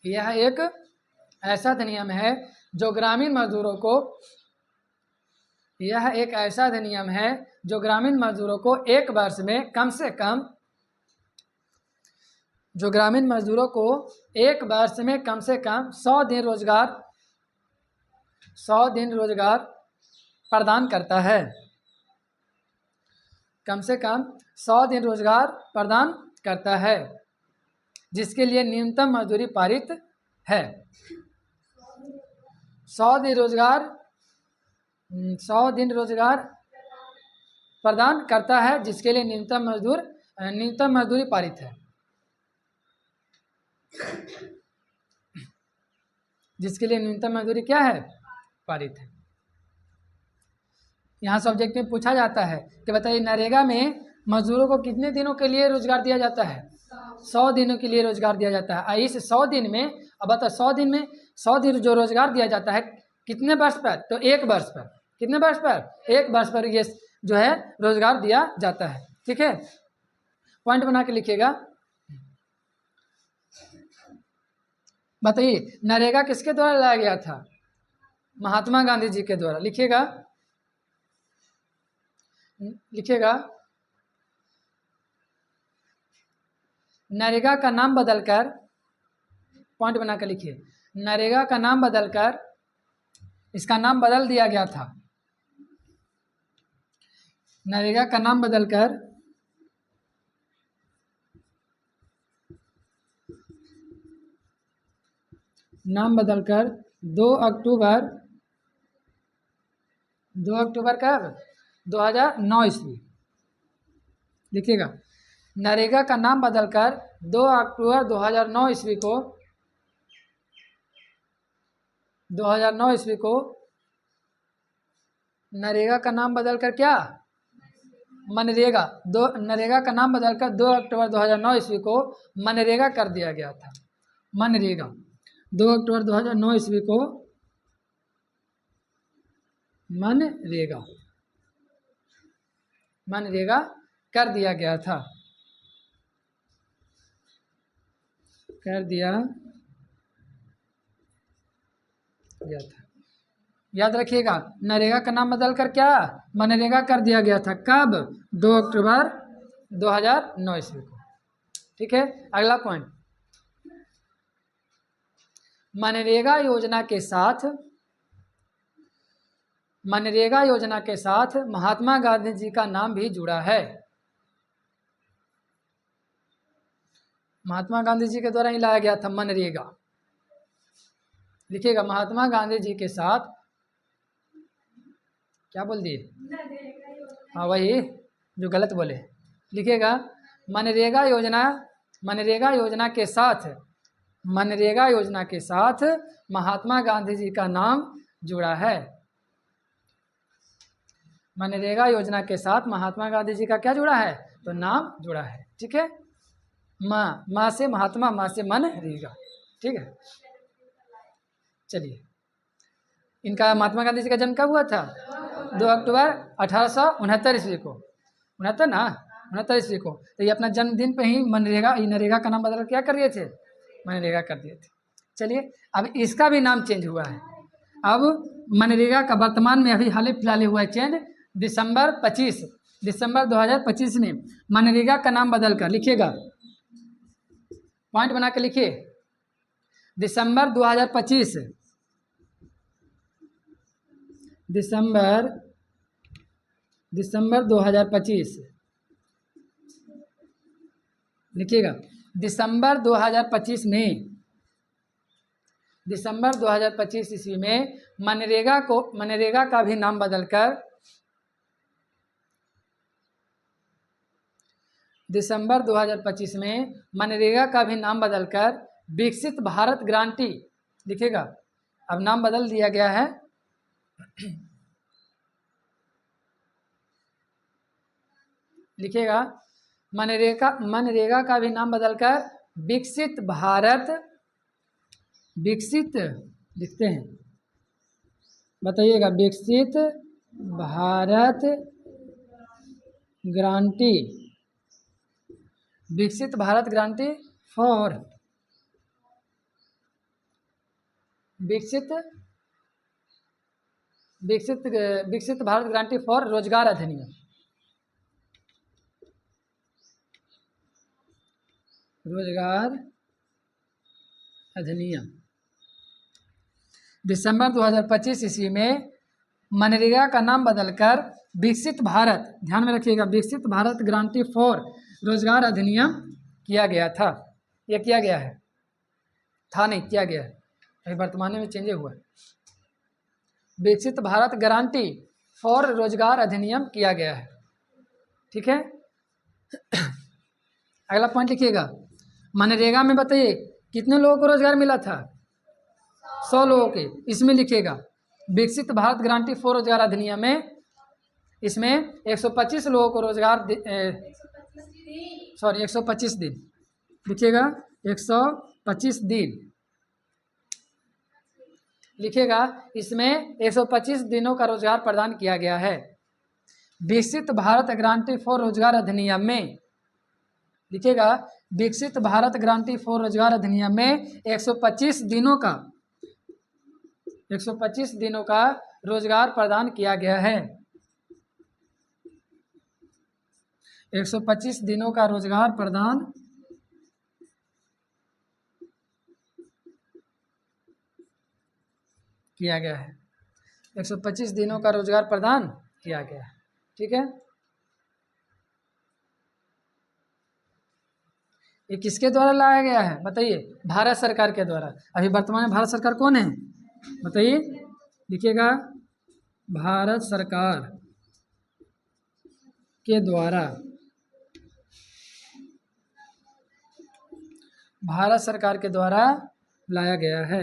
यह एक ऐसा अधिनियम है जो ग्रामीण मजदूरों को, यह एक ऐसा अधिनियम है जो ग्रामीण मजदूरों को एक वर्ष में कम से कम, जो ग्रामीण मजदूरों को एक वर्ष में कम से कम 100 दिन रोजगार प्रदान करता है। कम से कम 100 दिन रोजगार प्रदान करता है, जिसके लिए न्यूनतम मजदूरी पारित है। 100 दिन रोजगार प्रदान करता है, जिसके लिए न्यूनतम मजदूरी पारित है, जिसके लिए न्यूनतम मजदूरी क्या है? पारित है। यहाँ सब्जेक्ट में पूछा जाता है कि बताइए नरेगा में मजदूरों को कितने दिनों के लिए रोजगार दिया जाता है? 100 दिनों के लिए रोजगार दिया जाता है। इस 100 दिन में, अब बताओ 100 दिन में 100 दिन जो रोजगार दिया जाता है कितने वर्ष पर? तो एक वर्ष पर। कितने वर्ष पर? एक वर्ष पर ये जो है रोजगार दिया जाता है। ठीक है, पॉइंट बना के लिखिएगा। बताइए नरेगा किसके द्वारा लाया गया था? महात्मा गांधी जी के द्वारा। लिखिएगा, नरेगा का नाम बदलकर, पॉइंट बनाकर लिखिए, नरेगा का नाम बदलकर इसका नाम बदल दिया गया था। नरेगा का नाम बदलकर 2 अक्टूबर कब? 2009 ईस्वी। लिखिएगा, नरेगा का नाम बदलकर 2 अक्टूबर 2009 ईस्वी को नरेगा का नाम बदलकर क्या? मनरेगा। नरेगा का नाम बदलकर 2 अक्टूबर 2009 ईस्वी को मनरेगा कर दिया गया था। मनरेगा 2 अक्टूबर 2009 ईस्वी को मनरेगा कर दिया गया था। याद रखिएगा, नरेगा का नाम बदलकर क्या? मनरेगा कर दिया गया था। कब? 2 अक्टूबर 2009 ईस्वी को। ठीक है, अगला पॉइंट, मनरेगा योजना के साथ महात्मा गांधी जी का नाम भी जुड़ा है। महात्मा गांधी जी के द्वारा ही लाया गया था मनरेगा। लिखिएगा, महात्मा गांधी जी के साथ, क्या बोल दिए? हाँ, वही जो गलत बोले। लिखिएगा, मनरेगा योजना के साथ महात्मा गांधी जी का नाम जुड़ा है। मनरेगा योजना के साथ महात्मा गांधी जी का क्या जुड़ा है? तो नाम जुड़ा है। ठीक है, माँ से महात्मा, माँ से मनरेगा। ठीक है, चलिए, इनका महात्मा गांधी जी का जन्म कब हुआ था? 2 अक्टूबर 1869 ईस्वी को। 69 ईस्वी को। तो ये अपना जन्मदिन पे ही नरेगा का नाम बदल क्या कर दिए थे? मनरेगा कर दिए थे। चलिए, अब इसका भी नाम चेंज हुआ है। अब मनरेगा का वर्तमान में अभी हाल ही फिलहाल हुआ है चेंज। दिसंबर 2025 में मनरेगा का नाम बदलकर, लिखिएगा, पॉइंट बना के लिखिए, दिसंबर 2025 लिखिएगा, दिसंबर 2025 ईस्वी में मनरेगा का भी नाम बदलकर दिसंबर 2025 में मनरेगा का भी नाम बदलकर विकसित भारत गारंटी लिखेगा। अब नाम बदल दिया गया है। लिखेगा मनरेगा का भी नाम बदलकर विकसित भारत, विकसित लिखते हैं, बताइएगा, विकसित भारत गारंटी, विकसित भारत गारंटी फॉर, विकसित विकसित विकसित भारत गारंटी फॉर रोजगार अधिनियम, रोजगार अधिनियम। दिसंबर 2025 ईस्वी में मनरेगा का नाम बदलकर विकसित भारत, ध्यान में रखिएगा, विकसित भारत गारंटी फॉर रोजगार अधिनियम किया गया था। यह किया गया है, था नहीं, किया गया है, अभी वर्तमान में चेंज हुआ है। विकसित भारत गारंटी फॉर रोजगार अधिनियम किया गया है। ठीक है, अगला पॉइंट लिखिएगा। मनरेगा में बताइए कितने लोगों को रोजगार मिला था? 100 लोगों के। इसमें लिखिएगा विकसित भारत गारंटी फॉर रोजगार अधिनियम में, इसमें 125 लोगों को रोजगार 125 दिन लिखिएगा, 125 दिन लिखिएगा। इसमें 125 दिनों का रोजगार प्रदान किया गया है। विकसित भारत गारंटी फॉर रोजगार अधिनियम में लिखिएगा, विकसित भारत गारंटी फॉर रोजगार अधिनियम में 125 दिनों का रोजगार प्रदान किया गया है। 125 दिनों का रोजगार प्रदान किया गया है। 125 दिनों का रोजगार प्रदान किया गया है। ठीक है, ये किसके द्वारा लाया गया है बताइए? भारत सरकार के द्वारा। अभी वर्तमान में भारत सरकार कौन है बताइए? लिखिएगा, भारत सरकार के द्वारा, भारत सरकार के द्वारा लाया गया है।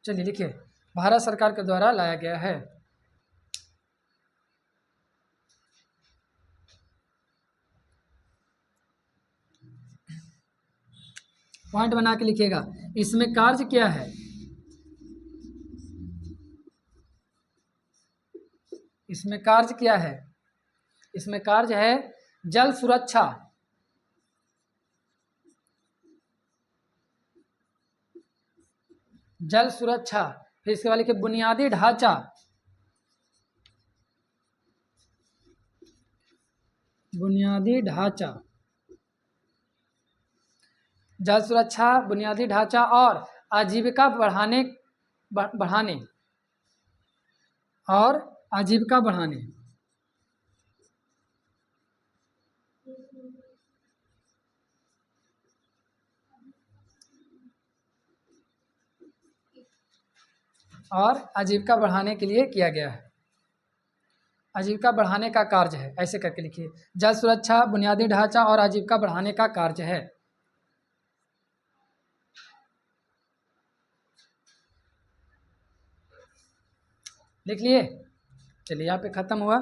चलिए लिखिए, भारत सरकार के द्वारा लाया गया है। पॉइंट बना के लिखिएगा। इसमें कार्य क्या है? इसमें कार्य क्या है? इसमें कार्य है जल सुरक्षा, जल सुरक्षा। फिर इसके बाद लिखिए बुनियादी ढांचा, बुनियादी ढांचा, जल सुरक्षा, बुनियादी ढांचा और आजीविका बढ़ाने और आजीविका बढ़ाने। और आजीविका बढ़ाने के लिए किया गया है। आजीविका बढ़ाने का कार्य है, ऐसे करके लिखिए, जल सुरक्षा, बुनियादी ढांचा और आजीविका बढ़ाने का कार्य है। लिख लिए? चलिए यहाँ पे खत्म हुआ।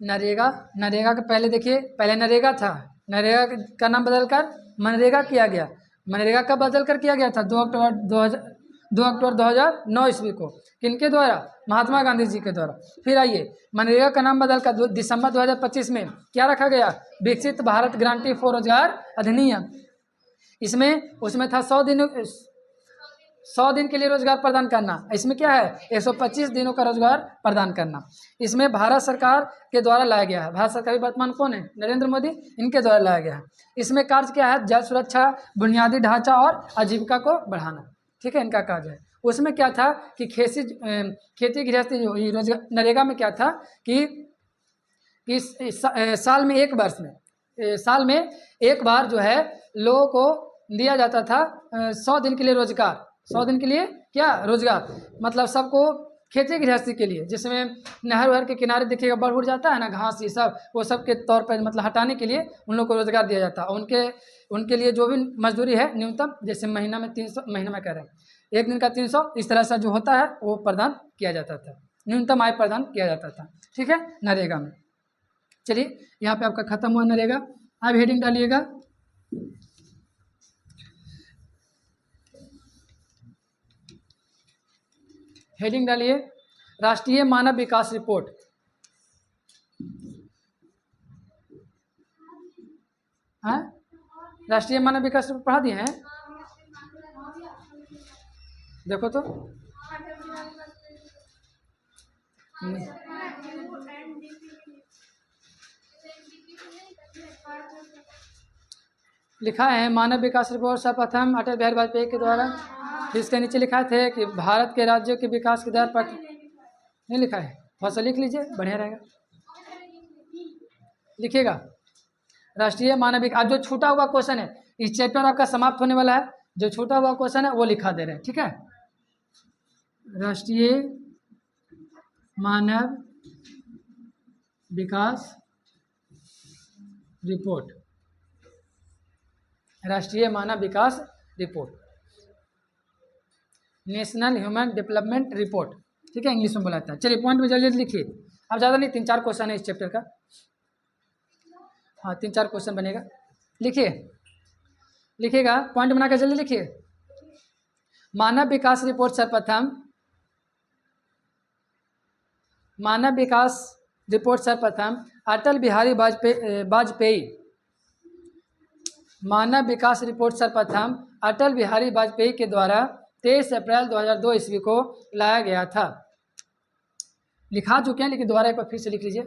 नरेगा, नरेगा के पहले देखिए, पहले नरेगा था, नरेगा का नाम बदलकर मनरेगा किया गया। मनरेगा का बदल कर किया गया था 2 अक्टूबर 2009 ईस्वी को। किनके द्वारा? महात्मा गांधी जी के द्वारा। फिर आइए, मनरेगा का नाम बदलकर दिसंबर 2025 में क्या रखा गया? विकसित भारत गारंटी फॉर रोजगार अधिनियम। इसमें उसमें था 100 दिन के लिए रोजगार प्रदान करना। इसमें क्या है? 125 दिनों का रोजगार प्रदान करना। इसमें भारत सरकार के द्वारा लाया गया है। भारत सरकार वर्तमान कौन है? नरेंद्र मोदी, इनके द्वारा लाया गया है। इसमें कार्य क्या है? जल सुरक्षा, बुनियादी ढांचा और आजीविका को बढ़ाना। ठीक है, इनका कार्य है। उसमें क्या था कि खेती गृहस्थी जो रोजगार, नरेगा में क्या था कि साल में एक वर्ष में, साल में एक बार जो है लोगों को दिया जाता था 100 दिन के लिए रोजगार। 100 दिन के लिए क्या? रोजगार। मतलब सबको खेती गृहस्थी के लिए, जिसमें नहर वहर के किनारे देखिएगा बढ़ उड़ जाता है ना घास ये सब, वो सब के तौर पर मतलब हटाने के लिए उन लोग को रोजगार दिया जाता है। उनके लिए जो भी मजदूरी है न्यूनतम, जैसे महीना में 300, महीना में कह रहे हैं 1 दिन का 300, इस तरह से जो होता है वो प्रदान किया जाता था, न्यूनतम आय प्रदान किया जाता था। ठीक है, नरेगा में। चलिए यहाँ पे आपका खत्म हुआ नरेगा। अब हेडिंग डालिएगा, हेडिंग डालिए राष्ट्रीय मानव विकास रिपोर्ट। हाँ, राष्ट्रीय मानव विकास रिपोर्ट पढ़ा दिए हैं, देखो तो। लिखा है मानव विकास रिपोर्ट सर्वप्रथम अटल बिहारी वाजपेयी के द्वारा, फिर इसके नीचे लिखा थे कि भारत के राज्यों के विकास के दर पर, नहीं लिखा है, थोड़ा सा लिख लीजिए, बढ़िया रहेगा। लिखिएगा राष्ट्रीय मानव विकास, जो छूटा हुआ क्वेश्चन है, इस चैप्टर आपका समाप्त होने वाला है, जो छूटा हुआ क्वेश्चन है वो लिखा दे रहे हैं। ठीक है, राष्ट्रीय मानव विकास रिपोर्ट, राष्ट्रीय मानव विकास रिपोर्ट, नेशनल ह्यूमन डेवलपमेंट रिपोर्ट। ठीक है, इंग्लिश में बोला जाता है। चलिए पॉइंट में जल्दी जल्दी लिखिए, अब ज़्यादा नहीं, 3-4 क्वेश्चन है इस चैप्टर का। हाँ, 3-4 क्वेश्चन बनेगा, लिखिए, लिखिएगा, पॉइंट बनाकर जल्दी लिखिए। मानव विकास रिपोर्ट सर्वप्रथम, मानव विकास रिपोर्ट सर्वप्रथम अटल बिहारी वाजपेयी, मानव विकास रिपोर्ट सर्वप्रथम अटल बिहारी वाजपेयी के द्वारा 23 अप्रैल 2002 ईस्वी को लाया गया था। लिखा चुके हैं लेकिन दोबारा एक बार फिर से लिख लीजिए,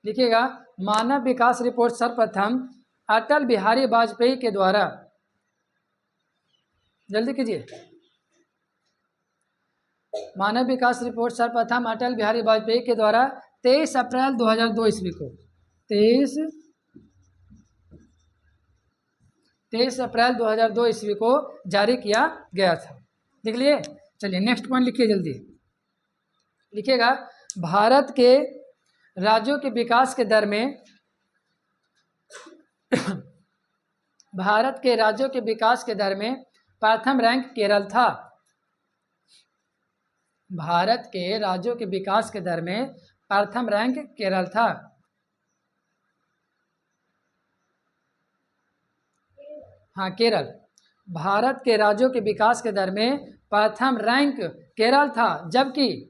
लिखिएगा मानव विकास रिपोर्ट सर्वप्रथम अटल बिहारी वाजपेयी के द्वारा, जल्दी कीजिए, मानव विकास रिपोर्ट सर्वप्रथम अटल बिहारी वाजपेयी के द्वारा 23 अप्रैल 2002 ईस्वी को, 23 अप्रैल 2002 ईस्वी को जारी किया गया था। लिख लिए। चलिए नेक्स्ट पॉइंट लिखिए जल्दी, लिखिएगा भारत के राज्यों के विकास के दर में भारत के राज्यों के विकास के दर में प्रथम रैंक केरल था। भारत के राज्यों के विकास के दर में प्रथम रैंक केरल था। हाँ, केरल, भारत के राज्यों के विकास के दर में प्रथम रैंक केरल था, जबकि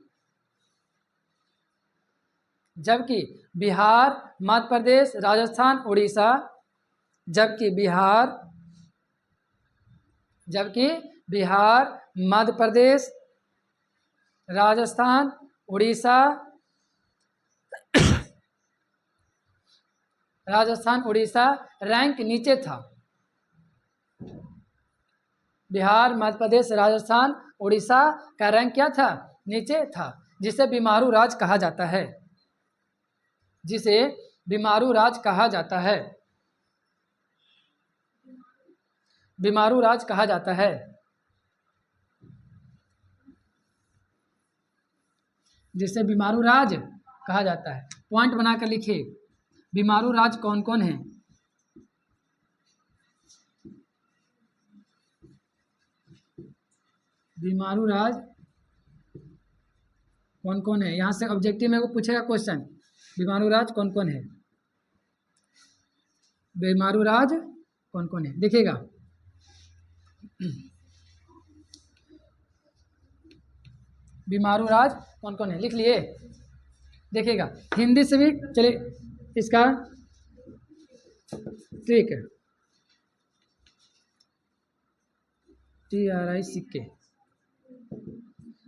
बिहार, मध्य प्रदेश, राजस्थान, उड़ीसा, जबकि बिहार, मध्य प्रदेश, राजस्थान, उड़ीसा रैंक नीचे था। बिहार, मध्य प्रदेश, राजस्थान, उड़ीसा का रैंक क्या था? नीचे था, जिसे बीमारू राज्य कहा जाता है, जिसे बीमारू राज्य कहा जाता है, बीमारू राज्य कहा जाता है। जिसे बीमारू राज्य कहा जाता है। पॉइंट बनाकर लिखिए, बीमारू राज्य कौन कौन है? बीमारू राज्य कौन कौन है? यहाँ से ऑब्जेक्टिव में वो पूछेगा क्वेश्चन, बीमारू राज्य कौन कौन है? बीमारू राज्य कौन कौन है? देखिएगा, बीमारू राज्य कौन कौन है, लिख लिए। देखिएगा, हिंदी से भी चलिए, इसका ठीक है, TRI सिक्के।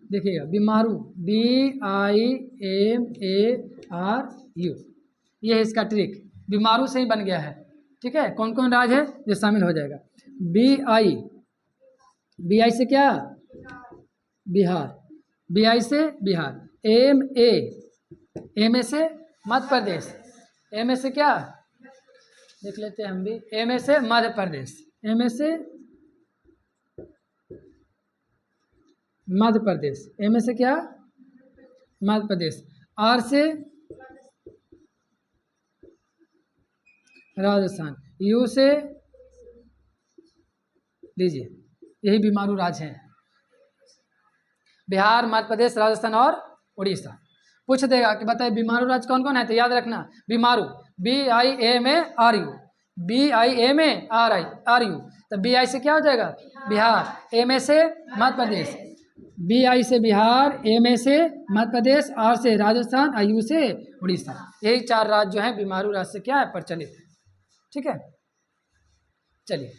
देखिएगा, बीमारू BIMARU, ये है इसका ट्रिक, बीमारू से ही बन गया है। ठीक है, कौन कौन राज्य है जो शामिल हो जाएगा? BI से क्या? बिहार, BI से बिहार, MA से मध्य प्रदेश, MA से क्या देख लेते हैं हम भी, MA से मध्य प्रदेश, MA से मध्य प्रदेश, ए में से क्या, मध्य प्रदेश, आर से राजस्थान, यू से लीजिए, यही बीमारू राज्य हैं, बिहार, मध्य प्रदेश, राजस्थान और उड़ीसा। पूछ देगा कि बताइए बीमारू राज्य कौन कौन है, तो याद रखना बीमारू, BIAMARU, BIAMARU, तो BI से क्या हो जाएगा बिहार, A में से मध्य प्रदेश, BI से बिहार, A में से मध्य प्रदेश, R से राजस्थान और U से उड़ीसा। यही 4 राज्य जो हैं बीमारू राज्य से क्या है प्रचलित है। ठीक है, चलिए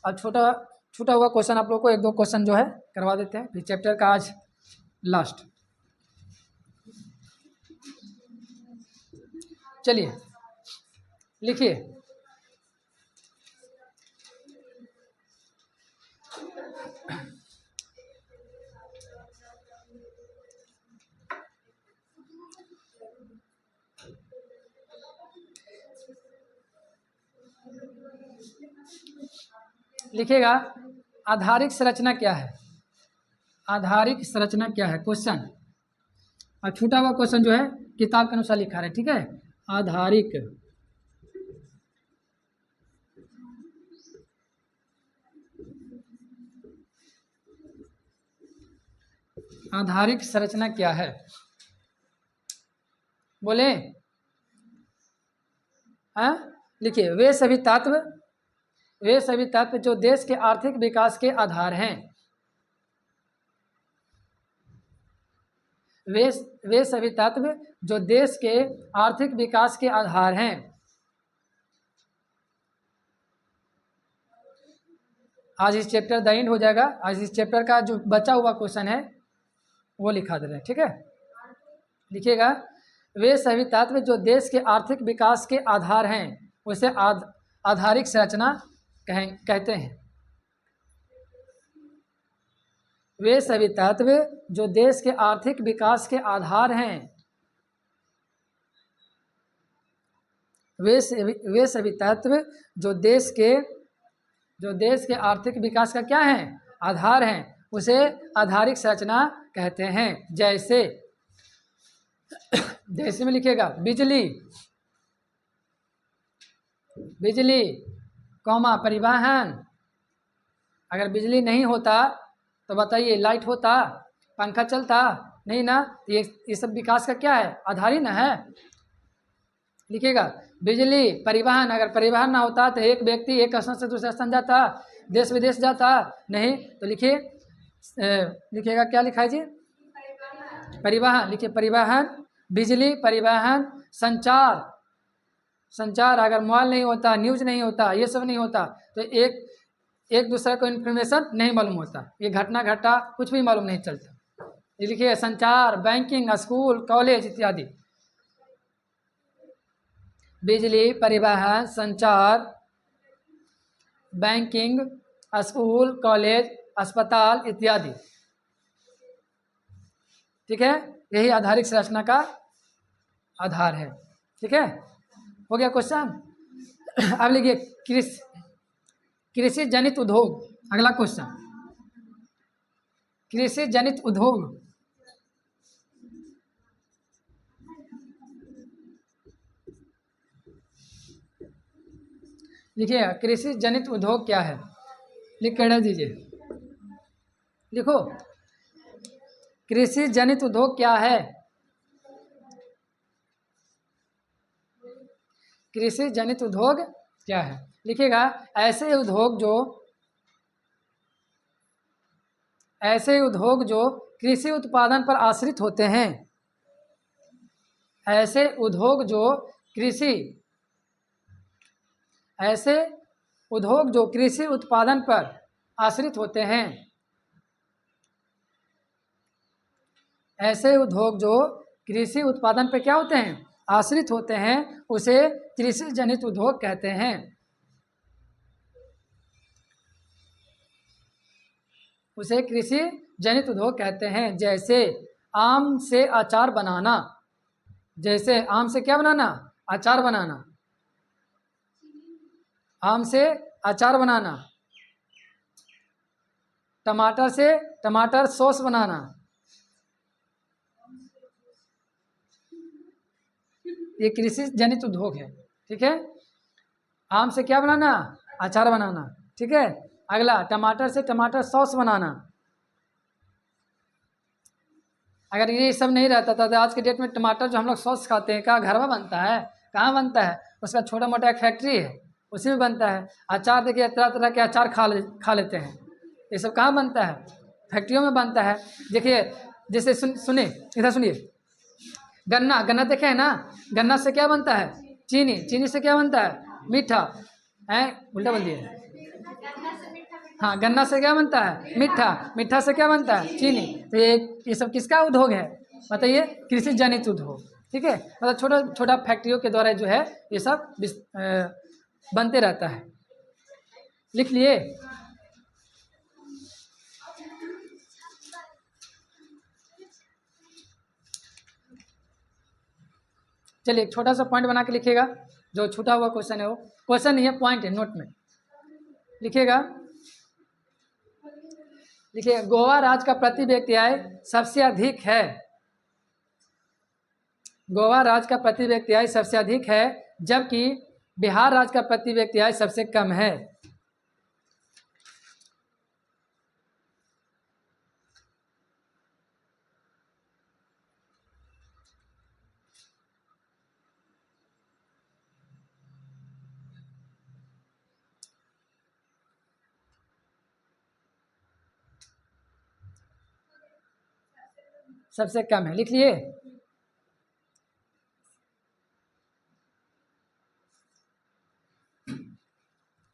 अब छूटा हुआ क्वेश्चन आप लोग को 1-2 क्वेश्चन जो है करवा देते हैं, फिर चैप्टर का आज लास्ट। चलिए लिखिए, लिखिएगा आधारिक संरचना क्या है, आधारिक संरचना क्या है क्वेश्चन, और छूटा हुआ क्वेश्चन जो है किताब के अनुसार लिखा है। ठीक है, आधारिक आधारिक संरचना क्या है, बोले हाँ, लिखिए वे सभी तत्व जो देश के आर्थिक विकास के आधार हैं, वे सभी तत्व जो देश के आर्थिक विकास के आधार हैं। आज इस चैप्टर द एंड हो जाएगा, आज इस चैप्टर का जो बचा हुआ क्वेश्चन है वो लिखा दे रहे हैं। ठीक है, लिखिएगा वे सभी तत्व जो देश के आर्थिक विकास के आधार हैं उसे आधारिक संरचना कहते हैं। वे सभी तत्व जो देश के आर्थिक विकास के आधार हैं, वे सभी तत्व जो देश के आर्थिक विकास का क्या है आधार हैं, उसे आधारिक संरचना कहते हैं। जैसे में लिखिएगा बिजली कौमा परिवहन, अगर बिजली नहीं होता तो बताइए लाइट होता, पंखा चलता नहीं ना, ये सब विकास का क्या है आधार ही ना है। लिखिएगा बिजली परिवहन, अगर परिवहन ना होता तो एक व्यक्ति एक स्थान से दूसरे स्थान जाता, देश विदेश जाता नहीं, तो लिखिएगा क्या लिखा है जी, परिवहन, लिखिए परिवहन, बिजली, परिवहन, संचार, अगर मोबाइल नहीं होता, न्यूज नहीं होता, ये सब नहीं होता तो एक दूसरे को इन्फॉर्मेशन नहीं मालूम होता, ये घटना घटा कुछ भी मालूम नहीं चलता। ये लिखिए संचार, बैंकिंग, स्कूल, कॉलेज इत्यादि। बिजली, परिवहन, संचार, बैंकिंग, स्कूल, कॉलेज, अस्पताल इत्यादि। ठीक है, यही आधारिक संरचना का आधार है। ठीक है, हो गया क्वेश्चन। अब लिखिए कृषि जनित उद्योग, अगला क्वेश्चन, कृषि जनित उद्योग। लिखिए कृषि जनित उद्योग क्या है, लिख कर दीजिए, लिखो कृषि जनित उद्योग क्या है, कृषि जनित उद्योग क्या है। लिखिएगा ऐसे उद्योग जो कृषि उत्पादन पर आश्रित होते हैं, ऐसे उद्योग जो कृषि उत्पादन पर आश्रित होते हैं, ऐसे उद्योग जो कृषि उत्पादन पर क्या होते हैं आश्रित होते हैं, उसे कृषि जनित उद्योग कहते हैं। उसे कृषि जनित उद्योग कहते हैं। जैसे आम से अचार बनाना, जैसे आम से क्या बनाना अचार बनाना, आम से अचार बनाना, टमाटर से टमाटर सॉस बनाना, ये कृषि जनित उद्योग है, ठीक है। आम से क्या बनाना, अचार बनाना, ठीक है। अगला, टमाटर से टमाटर सॉस बनाना। अगर ये सब नहीं रहता था तो आज के डेट में टमाटर जो हम लोग सॉस खाते हैं, कहाँ घर में बनता है, कहाँ बनता है, उसका छोटा मोटा एक फैक्ट्री है, उसी में बनता है। अचार देखिए, तरह तरह के अचार खा लेते हैं, ये सब कहाँ बनता है, फैक्ट्रियों में बनता है। देखिए जैसे सुनिए, इधर सुनिए, गन्ना, गन्ना देखे है ना, गन्ना से क्या बनता है, चीनी, चीनी से क्या बनता है, मीठा है, उल्टा बोल दिए। हाँ, गन्ना से क्या बनता है, मीठा, मीठा से क्या बनता है, चीनी। तो ये सब किसका उद्योग है, बताइए, कृषि जनित उद्योग, ठीक है। मतलब छोटा छोटा फैक्ट्रियों के द्वारा जो है ये सब बनते रहता है। लिख लिए। चलिए एक छोटा सा पॉइंट बना के लिखिएगा, जो छूटा हुआ क्वेश्चन है, वो क्वेश्चन नहीं है, पॉइंट है, नोट में लिखिएगा। देखिए, गोवा राज्य का प्रति व्यक्ति आय सबसे अधिक है, गोवा राज्य का प्रति व्यक्ति आय सबसे अधिक है, जबकि बिहार राज्य का प्रति व्यक्ति आय सबसे कम है। सबसे कम है, लिख लिए।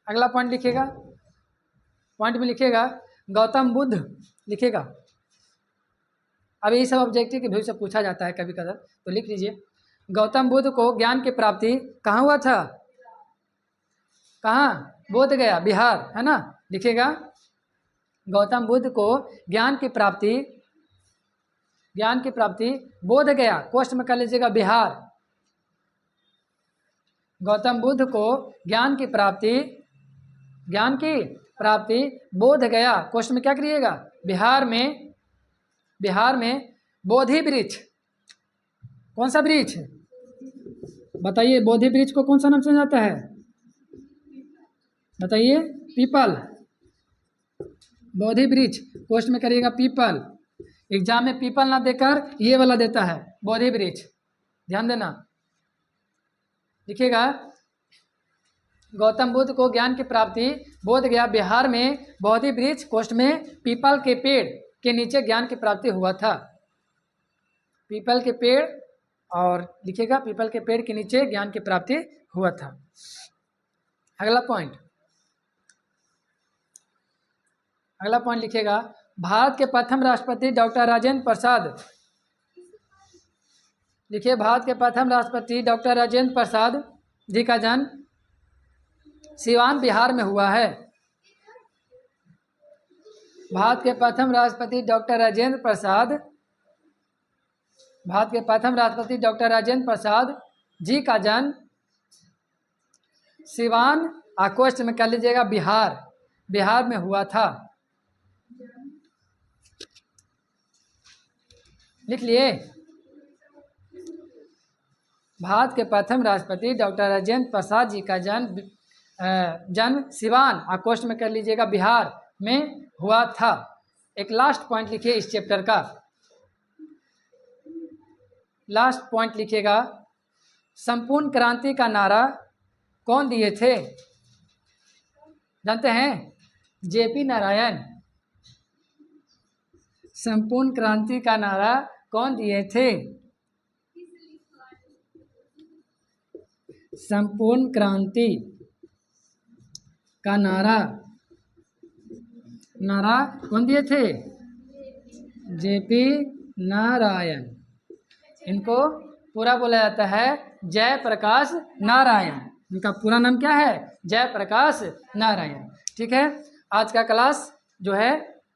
अगला पॉइंट लिखिएगा, पॉइंट में लिखिएगा गौतम बुद्ध, लिखिएगा। अब ये सब ऑब्जेक्टिव के व्यू से पूछा जाता है कभी कभार, तो लिख लीजिए। गौतम बुद्ध को ज्ञान की प्राप्ति कहाँ हुआ था, कहाँ, बोध गया, बिहार, है ना, लिखिएगा। गौतम बुद्ध को ज्ञान की प्राप्ति बोध गया, कोष्ठ में कर लीजिएगा बिहार। गौतम बुद्ध को ज्ञान की प्राप्ति बोध गया, कोष्ठ में क्या करिएगा, बिहार में बोधि वृक्ष, कौन सा वृक्ष, बताइए, बोधि वृक्ष को कौन सा नाम से जाता है, बताइए, पीपल, बोधि वृक्ष, कोष्ठ में करिएगा पीपल। एग्जाम में पीपल ना देकर ये वाला देता है, बोधि वृक्ष, ध्यान देना, लिखिएगा। गौतम बुद्ध को ज्ञान की प्राप्ति बोध गया, बिहार में बोधि वृक्ष, कोष्ठ में पीपल के पेड़ के नीचे ज्ञान की प्राप्ति हुआ था, पीपल के पेड़, और लिखिएगा पीपल के पेड़ के नीचे ज्ञान की प्राप्ति हुआ था। अगला पॉइंट लिखिएगा। भारत के प्रथम राष्ट्रपति डॉक्टर राजेंद्र प्रसाद, लिखिए, भारत के प्रथम राष्ट्रपति डॉक्टर राजेंद्र प्रसाद जी का जन्म सिवान, बिहार में हुआ है। भारत के प्रथम राष्ट्रपति डॉक्टर राजेंद्र प्रसाद जी का जन्म सिवान, कोष्ठ में कर लीजिएगा बिहार में हुआ था, लिख लिए। भारत के प्रथम राष्ट्रपति डॉक्टर राजेंद्र प्रसाद जी का जन्म सिवान, कोष्ठ में कर लीजिएगा बिहार में हुआ था। एक लास्ट पॉइंट लिखिए इस चैप्टर का, लास्ट पॉइंट लिखिएगा। संपूर्ण क्रांति का नारा कौन दिए थे, जानते हैं, जेपी नारायण। संपूर्ण क्रांति का नारा कौन दिए थे, संपूर्ण क्रांति का नारा कौन दिए थे, जेपी नारायण। इनको पूरा बोला जाता है जयप्रकाश नारायण, इनका पूरा नाम क्या है, जयप्रकाश नारायण, ठीक है। आज का क्लास जो है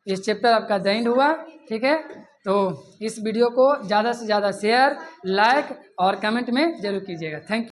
इस चैप्टर आपका द एंड हुआ, ठीक है। तो इस वीडियो को ज़्यादा से ज़्यादा शेयर, लाइक और कमेंट में जरूर कीजिएगा। Thank you.